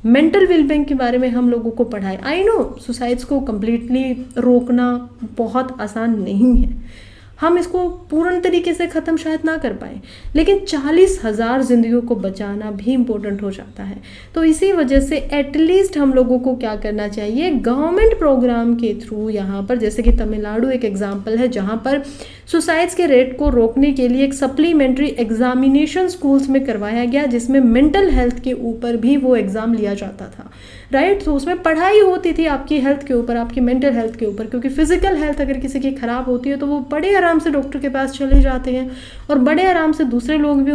मेंटल वेलबींग के बारे में हम लोगों को पढ़ाए, आई नो सुसाइड्स को कम्प्लीटली रोकना बहुत आसान नहीं है, हम इसको पूर्ण तरीके से ख़त्म शायद ना कर पाए, लेकिन 40,000 जिंदगियों को बचाना भी इम्पोर्टेंट हो जाता है। तो इसी वजह से एटलीस्ट हम लोगों को क्या करना चाहिए, गवर्नमेंट प्रोग्राम के थ्रू, यहाँ पर जैसे कि तमिलनाडु एक एग्जाम्पल है जहाँ पर सुसाइड्स के रेट को रोकने के लिए एक सप्लीमेंट्री एग्जामिनेशन स्कूल्स में करवाया गया, जिसमें मेंटल हेल्थ के ऊपर भी वो एग्ज़ाम लिया जाता था, राइट। तो उसमें पढ़ाई होती थी आपकी हेल्थ के ऊपर, आपकी मेंटल हेल्थ के ऊपर, क्योंकि फिजिकल हेल्थ अगर किसी की ख़राब होती है तो वो बड़े आराम से डॉक्टर के पास चले जाते हैं और बड़े आराम से दूसरे लोग भी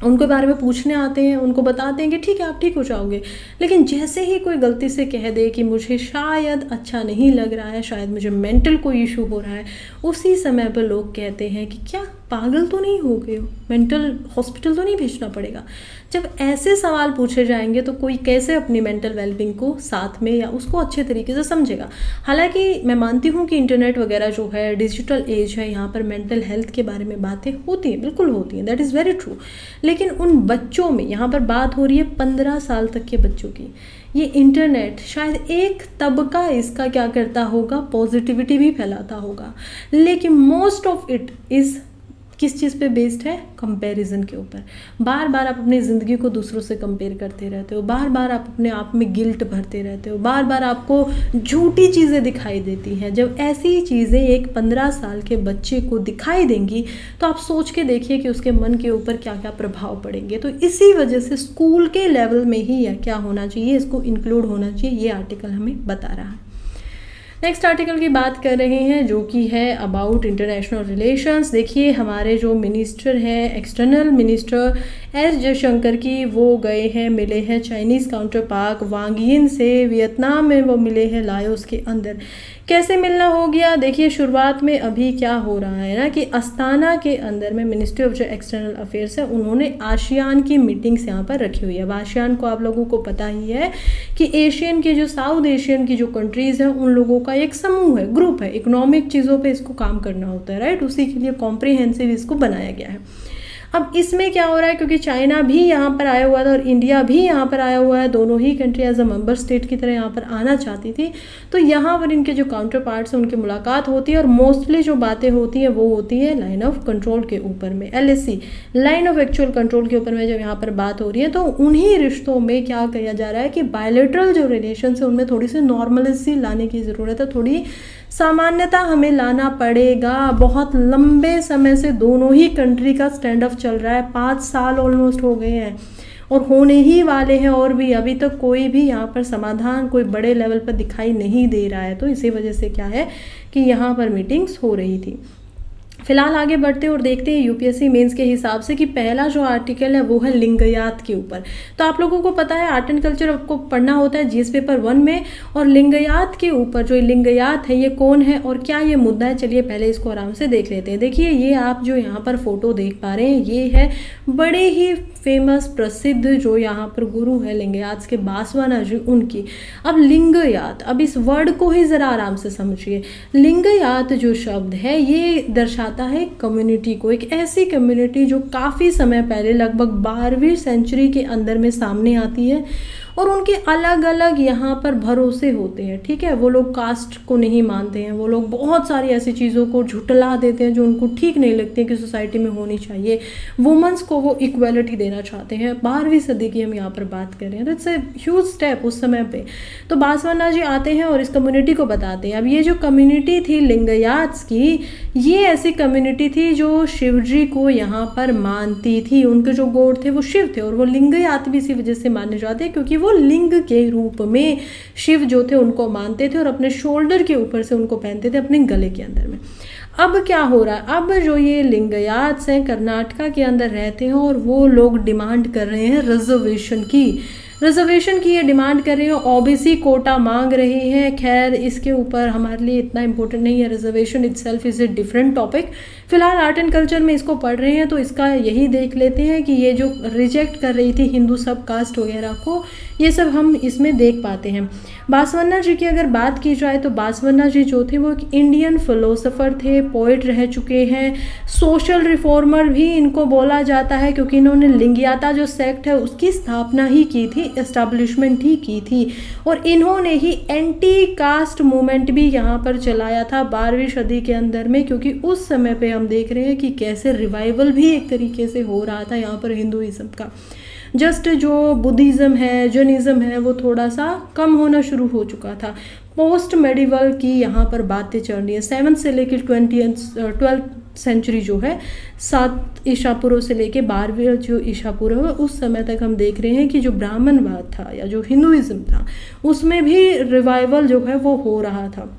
उनके बारे में पूछने आते हैं, उनको बताते हैं कि ठीक है आप ठीक हो जाओगे। लेकिन जैसे ही कोई गलती से कह दे कि मुझे शायद अच्छा नहीं लग रहा है, शायद मुझे मेंटल कोई इशू हो रहा है, उसी समय पर लोग कहते हैं कि क्या पागल तो नहीं हो गए हो, मेंटल हॉस्पिटल तो नहीं भेजना पड़ेगा। जब ऐसे सवाल पूछे जाएंगे तो कोई कैसे अपनी मेंटल वेलबींग को साथ में या उसको अच्छे तरीके से समझेगा। हालांकि मैं मानती हूँ कि इंटरनेट वगैरह जो है, डिजिटल एज है, यहाँ पर मेंटल हेल्थ के बारे में बातें होती हैं, बिल्कुल होती हैं, दैट इज़ वेरी ट्रू। लेकिन उन बच्चों में, यहाँ पर बात हो रही है 15 साल तक के बच्चों की, ये इंटरनेट शायद एक तबका इसका क्या करता होगा, पॉजिटिविटी भी फैलाता होगा, लेकिन मोस्ट ऑफ इट इज़ किस चीज़ पे बेस्ड है, कंपैरिजन के ऊपर। बार बार आप अपनी ज़िंदगी को दूसरों से कंपेयर करते रहते हो, बार बार आप अपने आप में गिल्ट भरते रहते हो, बार बार आपको झूठी चीज़ें दिखाई देती हैं। जब ऐसी चीज़ें एक 15 साल के बच्चे को दिखाई देंगी तो आप सोच के देखिए कि उसके मन के ऊपर क्या क्या प्रभाव पड़ेंगे। तो इसी वजह से स्कूल के लेवल में ही या क्या होना चाहिए, इसको इंक्लूड होना चाहिए, ये आर्टिकल हमें बता रहा है। नेक्स्ट आर्टिकल की बात कर रहे हैं जो कि है अबाउट इंटरनेशनल रिलेशंस। देखिए हमारे जो मिनिस्टर हैं, एक्सटर्नल मिनिस्टर एस जयशंकर की, वो गए हैं, मिले हैं चाइनीज़ काउंटर पार्ट वांग यिन से, वियतनाम में वो मिले हैं लाओस के अंदर। कैसे मिलना हो गया, देखिए शुरुआत में अभी क्या हो रहा है ना कि अस्ताना के अंदर में मिनिस्ट्री ऑफ जो एक्सटर्नल अफेयर्स है, उन्होंने आसियान की मीटिंग्स यहाँ पर रखी हुई है। अब आसियान को आप लोगों को पता ही है कि एशियन की जो साउथ एशियन की जो कंट्रीज़ हैं उन लोगों का एक समूह है, ग्रुप है, इकोनॉमिक चीज़ों पे इसको काम करना होता है, राइट। उसी के लिए कॉम्प्रिहेंसिव इसको बनाया गया है। अब इसमें क्या हो रहा है, क्योंकि चाइना भी यहाँ पर आया हुआ था और इंडिया भी यहाँ पर आया हुआ है, दोनों ही country as a member state की तरह यहाँ पर आना चाहती थी, तो यहाँ पर इनके जो काउंटर पार्ट्स हैं उनकी मुलाकात होती है और मोस्टली जो बातें होती हैं वो होती है लाइन ऑफ कंट्रोल के ऊपर में, LAC line of actual control के ऊपर में जब यहाँ पर बात हो रही है, तो उन्हीं रिश्तों में क्या किया जा रहा है कि बायलैटरल जो रिलेशन है उनमें थोड़ी सी नॉर्मलिटी लाने की ज़रूरत है, थोड़ी सामान्यता हमें लाना पड़ेगा। बहुत लंबे समय से दोनों ही कंट्री का स्टैंड ऑफ चल रहा है, 5 साल ऑलमोस्ट हो गए हैं और होने ही वाले हैं, और भी अभी तक कोई भी यहाँ पर समाधान कोई बड़े लेवल पर दिखाई नहीं दे रहा है। तो इसी वजह से क्या है कि यहाँ पर मीटिंग्स हो रही थी। फिलहाल आगे बढ़ते और देखते हैं UPSC मेंस के हिसाब से कि पहला जो आर्टिकल है वो है लिंगायत के ऊपर। तो आप लोगों को पता है आर्ट एंड कल्चर आपको पढ़ना होता है GS पेपर 1 में, और लिंगायत के ऊपर जो लिंगायत है ये कौन है और क्या ये मुद्दा है, चलिए पहले इसको आराम से देख लेते हैं। देखिए ये आप जो यहाँ पर फोटो देख पा रहे हैं ये है बड़े ही फेमस प्रसिद्ध जो यहाँ पर गुरु है लिंगायत के, बासवाना जी उनकी। अब लिंगायत, अब इस वर्ड को ही ज़रा आराम से समझिए। लिंगायत जो शब्द है ये दर्शाता है कम्युनिटी को, एक ऐसी कम्युनिटी जो काफ़ी समय पहले लगभग 12वीं सेंचुरी के अंदर में सामने आती है और उनके अलग अलग यहाँ पर भरोसे होते हैं, ठीक है। वो लोग कास्ट को नहीं मानते हैं, वो लोग बहुत सारी ऐसी चीज़ों को झुटला देते हैं जो उनको ठीक नहीं लगती है कि सोसाइटी में होनी चाहिए। वुमेंस को वो इक्वलिटी देना चाहते हैं। 12वीं सदी की हम यहाँ पर बात कर रहे हैं, तो इट्स ए ह्यूज स्टेप उस समय पे। तो बासवाना जी आते हैं और इस कम्युनिटी को बताते हैं। अब ये जो कम्युनिटी थी लिंगायत की, ये ऐसी कम्युनिटी थी जो शिव जी को यहाँ पर मानती थी। उनके जो गॉड थे वो शिव थे और वो लिंगायत भी इसी वजह से माने जाते हैं क्योंकि वो लिंग के रूप में शिव जो थे उनको मानते थे और अपने शोल्डर के ऊपर से उनको पहनते थे अपने गले के अंदर में। अब क्या हो रहा है, अब जो ये लिंगायत हैं कर्नाटका के अंदर रहते हैं और वो लोग डिमांड कर रहे हैं रिजर्वेशन की ये डिमांड कर रहे हैं, OBC कोटा मांग रहे हैं। खैर इसके ऊपर हमारे लिए इतना इंपॉर्टेंट नहीं है, reservation itself is a different topic. फिलहाल आर्ट एंड कल्चर में इसको पढ़ रहे हैं तो इसका यही देख लेते हैं कि ये जो रिजेक्ट कर रही थी हिंदू सब कास्ट वगैरह को, ये सब हम इसमें देख पाते हैं। बासवन्ना जी की अगर बात की जाए तो बासवन्ना जी जो थे वो एक इंडियन फिलोसोफर थे, पोइट रह चुके हैं, सोशल रिफॉर्मर भी इनको बोला जाता है क्योंकि इन्होंने लिंगायत जो सेक्ट है उसकी स्थापना ही की थी, एस्टैब्लिशमेंट ही की थी, और इन्होंने ही एंटी कास्ट मूवमेंट भी यहाँ पर चलाया था 12वीं सदी के अंदर में, क्योंकि उस समय पे हम देख रहे हैं कि कैसे रिवाइवल भी एक तरीके से हो रहा था यहाँ पर हिंदुइज्म का। जस्ट जो बुद्धिज़्म है, जैनिज़्म है, वो थोड़ा सा कम होना शुरू हो चुका था। पोस्ट मेडिवल की यहाँ पर बातें चल रही है, 7th से लेकर 12th सेंचुरी जो है, 7 ईसा पूर्व से लेके 12वीं जो ईसा पूर्व है उस समय तक हम देख रहे हैं कि जो ब्राह्मणवाद था या जो हिंदुइज्म था उसमें भी रिवाइवल जो है वो हो रहा था।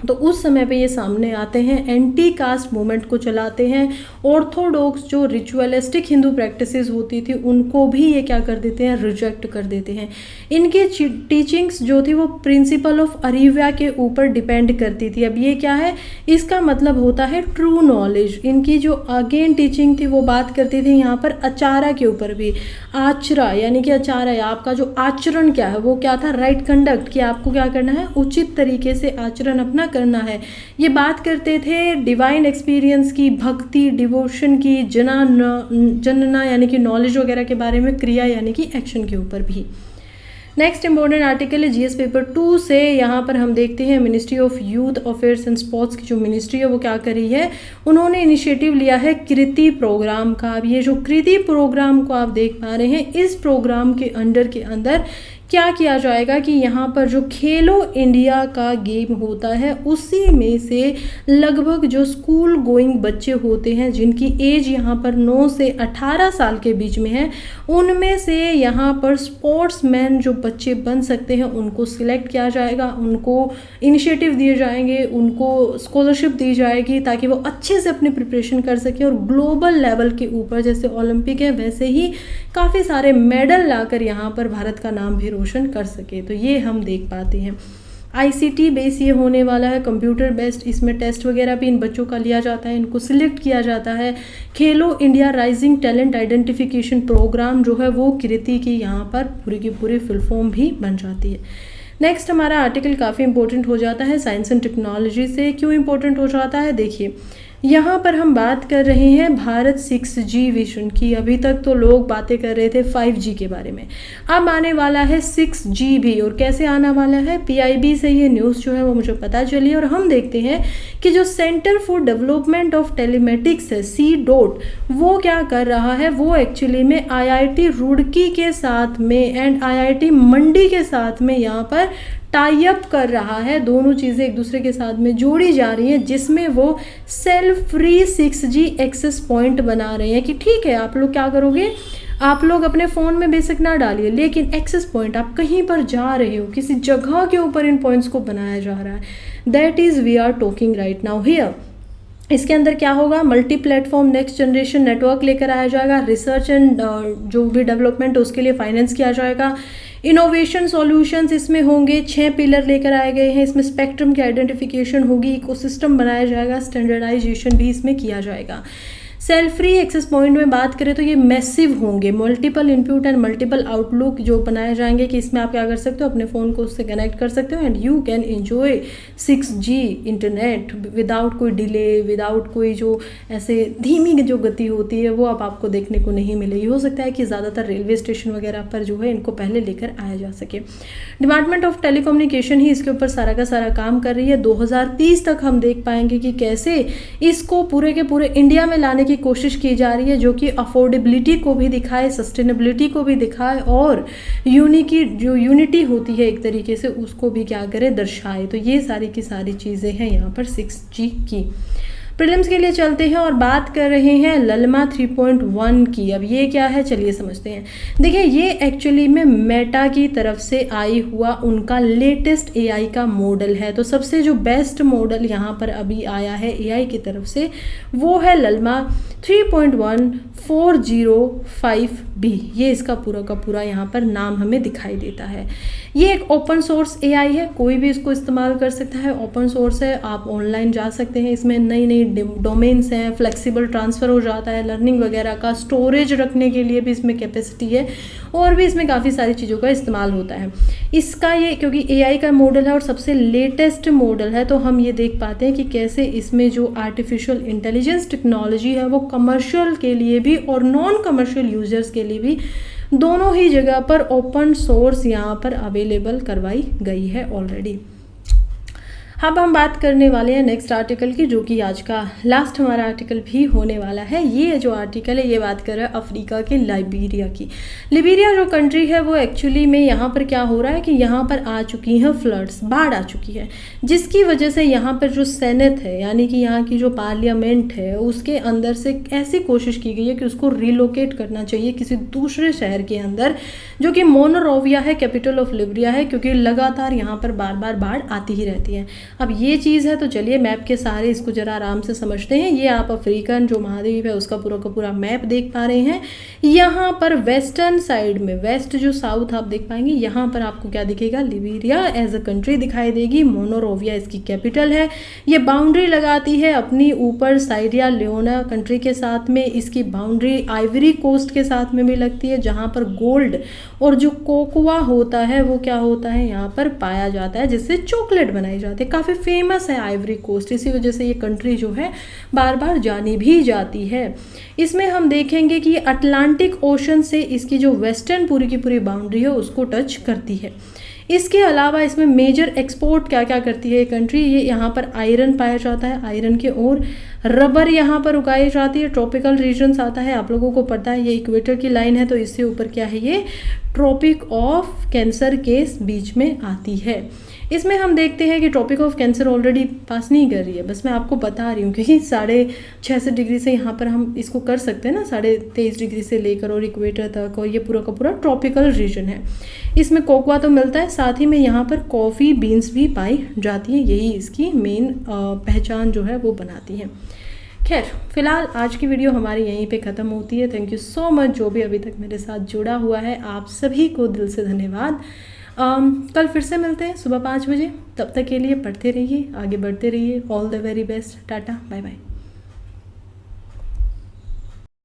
तो उस समय पे ये सामने आते हैं, एंटी कास्ट मूवमेंट को चलाते हैं। ऑर्थोडॉक्स जो रिचुअलिस्टिक हिंदू प्रैक्टिसेस होती थी उनको भी ये क्या कर देते हैं, रिजेक्ट कर देते हैं। इनके टीचिंग्स जो थी वो प्रिंसिपल ऑफ अरिविया के ऊपर डिपेंड करती थी। अब ये क्या है, इसका मतलब होता है ट्रू नॉलेज। इनकी जो अगेन टीचिंग थी वो बात करती थी यहाँ पर आचारा के ऊपर भी। आचरा यानी कि आचारा, आपका जो आचरण क्या है वो क्या था, राइट कंडक्ट, कि आपको क्या करना है, उचित तरीके से आचरण अपना करना है। ये बात करते थे डिवाइन एक्सपीरियंस की, भक्ति डिवोशन की, जनना यानी कि नॉलेज वगैरह के बारे में, क्रिया यानी कि एक्शन के ऊपर भी। नेक्स्ट इंपॉर्टेंट आर्टिकल है GS पेपर 2 से। यहाँ पर हम देखते हैं ministry of youth affairs and sports की जो मिनिस्ट्री है वो क्या कर रही है, उन्होंने इनिशिएटिव लिया है कृति प्रोग्राम का। अब ये जो कृति प्रोग्राम को आप देख पा रहे हैं, इस प्रोग्राम के अंदर क्या किया जाएगा कि यहाँ पर जो खेलो इंडिया का गेम होता है उसी में से लगभग जो स्कूल गोइंग बच्चे होते हैं जिनकी एज यहाँ पर 9 से 18 साल के बीच में है, उनमें से यहाँ पर स्पोर्ट्समैन जो बच्चे बन सकते हैं उनको सिलेक्ट किया जाएगा, उनको इनिशिएटिव दिए जाएंगे, उनको स्कॉलरशिप दी जाएगी ताकि वो अच्छे से अपनी प्रिपरेशन कर सकें और ग्लोबल लेवल के ऊपर जैसे ओलंपिक है वैसे ही काफ़ी सारे मेडल लाकर यहाँ पर भारत का नाम भी रोशन कर सके। तो ये हम देख पाते हैं। ICT बेस ये होने वाला है, कंप्यूटर बेस्ड, इसमें टेस्ट वगैरह भी इन बच्चों का लिया जाता है, इनको सिलेक्ट किया जाता है। Khelo India rising talent identification program जो है वो कृति की यहाँ पर पूरी की पूरी फुल फॉर्म भी बन जाती है। नेक्स्ट हमारा आर्टिकल काफ़ी इंपॉर्टेंट हो जाता है साइंस एंड टेक्नोलॉजी से। क्यों इंपॉर्टेंट हो जाता है, देखिए यहाँ पर हम बात कर रहे हैं भारत 6G विजन की। अभी तक तो लोग बातें कर रहे थे 5G के बारे में, अब आने वाला है 6G भी। और कैसे आने वाला है, PIB से ये न्यूज़ जो है वो मुझे पता चली। और हम देखते हैं कि जो centre for development of telematics है CDOT, वो क्या कर रहा है, वो एक्चुअली में IIT रुड़की के साथ में एंड IIT मंडी के साथ में यहाँ पर टाई अप कर रहा है। दोनों चीज़ें एक दूसरे के साथ में जोड़ी जा रही हैं, जिसमें वो self free 6G access point बना रहे हैं कि ठीक है, आप लोग क्या करोगे, आप लोग अपने फ़ोन में बेसिक ना डालिए, लेकिन एक्सेस पॉइंट आप कहीं पर जा रहे हो, किसी जगह के ऊपर इन पॉइंट्स को बनाया जा रहा है। That is we are talking right now here. इसके अंदर क्या होगा, multi platform next generation network लेकर आया जाएगा। रिसर्च एंड जो भी डेवलपमेंट उसके लिए फाइनेंस किया जाएगा। इनोवेशन सॉल्यूशंस इसमें होंगे, 6 पिलर लेकर आए गए हैं। इसमें स्पेक्ट्रम की आइडेंटिफिकेशन होगी, इकोसिस्टम बनाया जाएगा, स्टैंडर्डाइजेशन भी इसमें किया जाएगा। सेल्फ फ्री एक्सेस पॉइंट में बात करें तो ये मैसिव होंगे, multiple input and multiple outlook जो बनाए जाएंगे कि इसमें आप क्या कर सकते हो, अपने फ़ोन को उससे कनेक्ट कर सकते हो and you can enjoy 6G internet without कोई डिले, विदाउट कोई जो ऐसे धीमी जो गति होती है वो अब आपको देखने को नहीं मिलेगी। हो सकता है कि ज़्यादातर रेलवे स्टेशन वगैरह पर जो है इनको पहले लेकर आया जा सके। डिपार्टमेंट ऑफ टेलीकम्युनिकेशन ही इसके ऊपर सारा का सारा काम कर रही है। 2030 तक हम देख पाएंगे कि कैसे इसको पूरे के पूरे इंडिया में लाने की कोशिश की जा रही है, जो कि अफोर्डेबिलिटी को भी दिखाए, सस्टेनेबिलिटी को भी दिखाए और यूनिटी होती है एक तरीके से उसको भी क्या करे, दर्शाए। तो ये सारी की सारी चीज़ें हैं यहाँ पर 6G की। प्रीलिम्स के लिए चलते हैं और बात कर रहे हैं ललमा 3.1 की। अब ये क्या है, चलिए समझते हैं। देखिए, ये एक्चुअली में मेटा की तरफ से आई हुआ उनका लेटेस्ट AI का मॉडल है। तो सबसे जो बेस्ट मॉडल यहाँ पर अभी आया है AI की तरफ से वो है ललमा 3.1 405B। ये इसका पूरा का पूरा यहाँ पर नाम हमें दिखाई देता है। ये एक ओपन सोर्स AI है, कोई भी इसको इस्तेमाल कर सकता है। ओपन सोर्स है, आप ऑनलाइन जा सकते हैं। इसमें नई नई डोमेन्स हैं, फ्लेक्सिबल ट्रांसफ़र हो जाता है, लर्निंग वगैरह का स्टोरेज रखने के लिए भी इसमें कैपेसिटी है और भी इसमें काफ़ी सारी चीज़ों का इस्तेमाल होता है। इसका ये क्योंकि AI का मॉडल है और सबसे लेटेस्ट मॉडल है, तो हम ये देख पाते हैं कि कैसे इसमें जो आर्टिफिशियल इंटेलिजेंस टेक्नोलॉजी है वो कमर्शियल के लिए भी और नॉन कमर्शियल यूजर्स के लिए भी दोनों ही जगह पर ओपन सोर्स यहाँ पर अवेलेबल करवाई गई है ऑलरेडी। अब हम बात करने वाले हैं नेक्स्ट आर्टिकल की, जो कि आज का लास्ट हमारा आर्टिकल भी होने वाला है। ये जो आर्टिकल है ये बात कर रहा है अफ्रीका के लाइबेरिया की। लिबेरिया जो कंट्री है वो एक्चुअली में यहाँ पर क्या हो रहा है कि यहाँ पर आ चुकी हैं फ्लड्स, बाढ़ आ चुकी है, जिसकी वजह से यहाँ पर जो सेनेट है यानी कि यहाँ की जो पार्लियामेंट है उसके अंदर से ऐसी कोशिश की गई है कि उसको रिलोकेट करना चाहिए किसी दूसरे शहर के अंदर, जो कि मोनरोविया है, कैपिटल ऑफ लिबेरिया है, क्योंकि लगातार यहाँ पर बार बार बाढ़ आती ही रहती है। अब ये चीज़ है, तो चलिए मैप के सहारे इसको ज़रा आराम से समझते हैं। ये आप अफ्रीकन जो महाद्वीप है उसका पूरा का पूरा मैप देख पा रहे हैं। यहाँ पर वेस्टर्न साइड में, वेस्ट जो साउथ आप देख पाएंगे, यहाँ पर आपको क्या दिखेगा, लिबेरिया एज अ कंट्री दिखाई देगी। मोनरोविया इसकी कैपिटल है। ये बाउंड्री लगाती है अपनी ऊपर साइरिया लियोना कंट्री के साथ में। इसकी बाउंड्री आइवरी कोस्ट के साथ में भी लगती है, जहाँ पर गोल्ड और जो कोकोआ होता है वो क्या होता है यहाँ पर पाया जाता है, जिससे चॉकलेट बनाई जाती है। काफ़ी फेमस है आइवरी कोस्ट, इसी वजह से ये कंट्री जो है बार बार जानी भी जाती है। इसमें हम देखेंगे कि अटलांटिक ओशन से इसकी जो वेस्टर्न पूरी की पूरी बाउंड्री है उसको टच करती है। इसके अलावा इसमें मेजर एक्सपोर्ट क्या क्या करती है ये कंट्री, ये यहाँ पर आयरन पाया जाता है, आयरन के और रबर यहाँ पर उगाई जाती है। ट्रॉपिकल रीजन्स आता है, आप लोगों को पता है ये इक्वेटर की लाइन है, तो इससे ऊपर क्या है, ये ट्रॉपिक ऑफ कैंसर के बीच में आती है। इसमें हम देखते हैं कि tropic of cancer already pass नहीं कर रही है, बस मैं आपको बता रही हूँ क्योंकि 6.5 डिग्री से यहाँ पर हम इसको कर सकते हैं ना, 23.5 डिग्री से लेकर और इक्वेटर तक, और ये पूरा का पूरा ट्रॉपिकल रीजन है। इसमें कोकोआ तो मिलता है, साथ ही में यहाँ पर कॉफ़ी बीन्स भी पाई जाती हैं, यही इसकी मेन पहचान जो है वो बनाती है। खैर, फिलहाल आज की वीडियो हमारी यहीं पे ख़त्म होती है। थैंक यू सो मच जो भी अभी तक मेरे साथ जुड़ा हुआ है, आप सभी को दिल से धन्यवाद। कल फिर से मिलते हैं सुबह 5 बजे। तब तक के लिए पढ़ते रहिए, आगे बढ़ते रहिए। All the very best, tata, bye bye.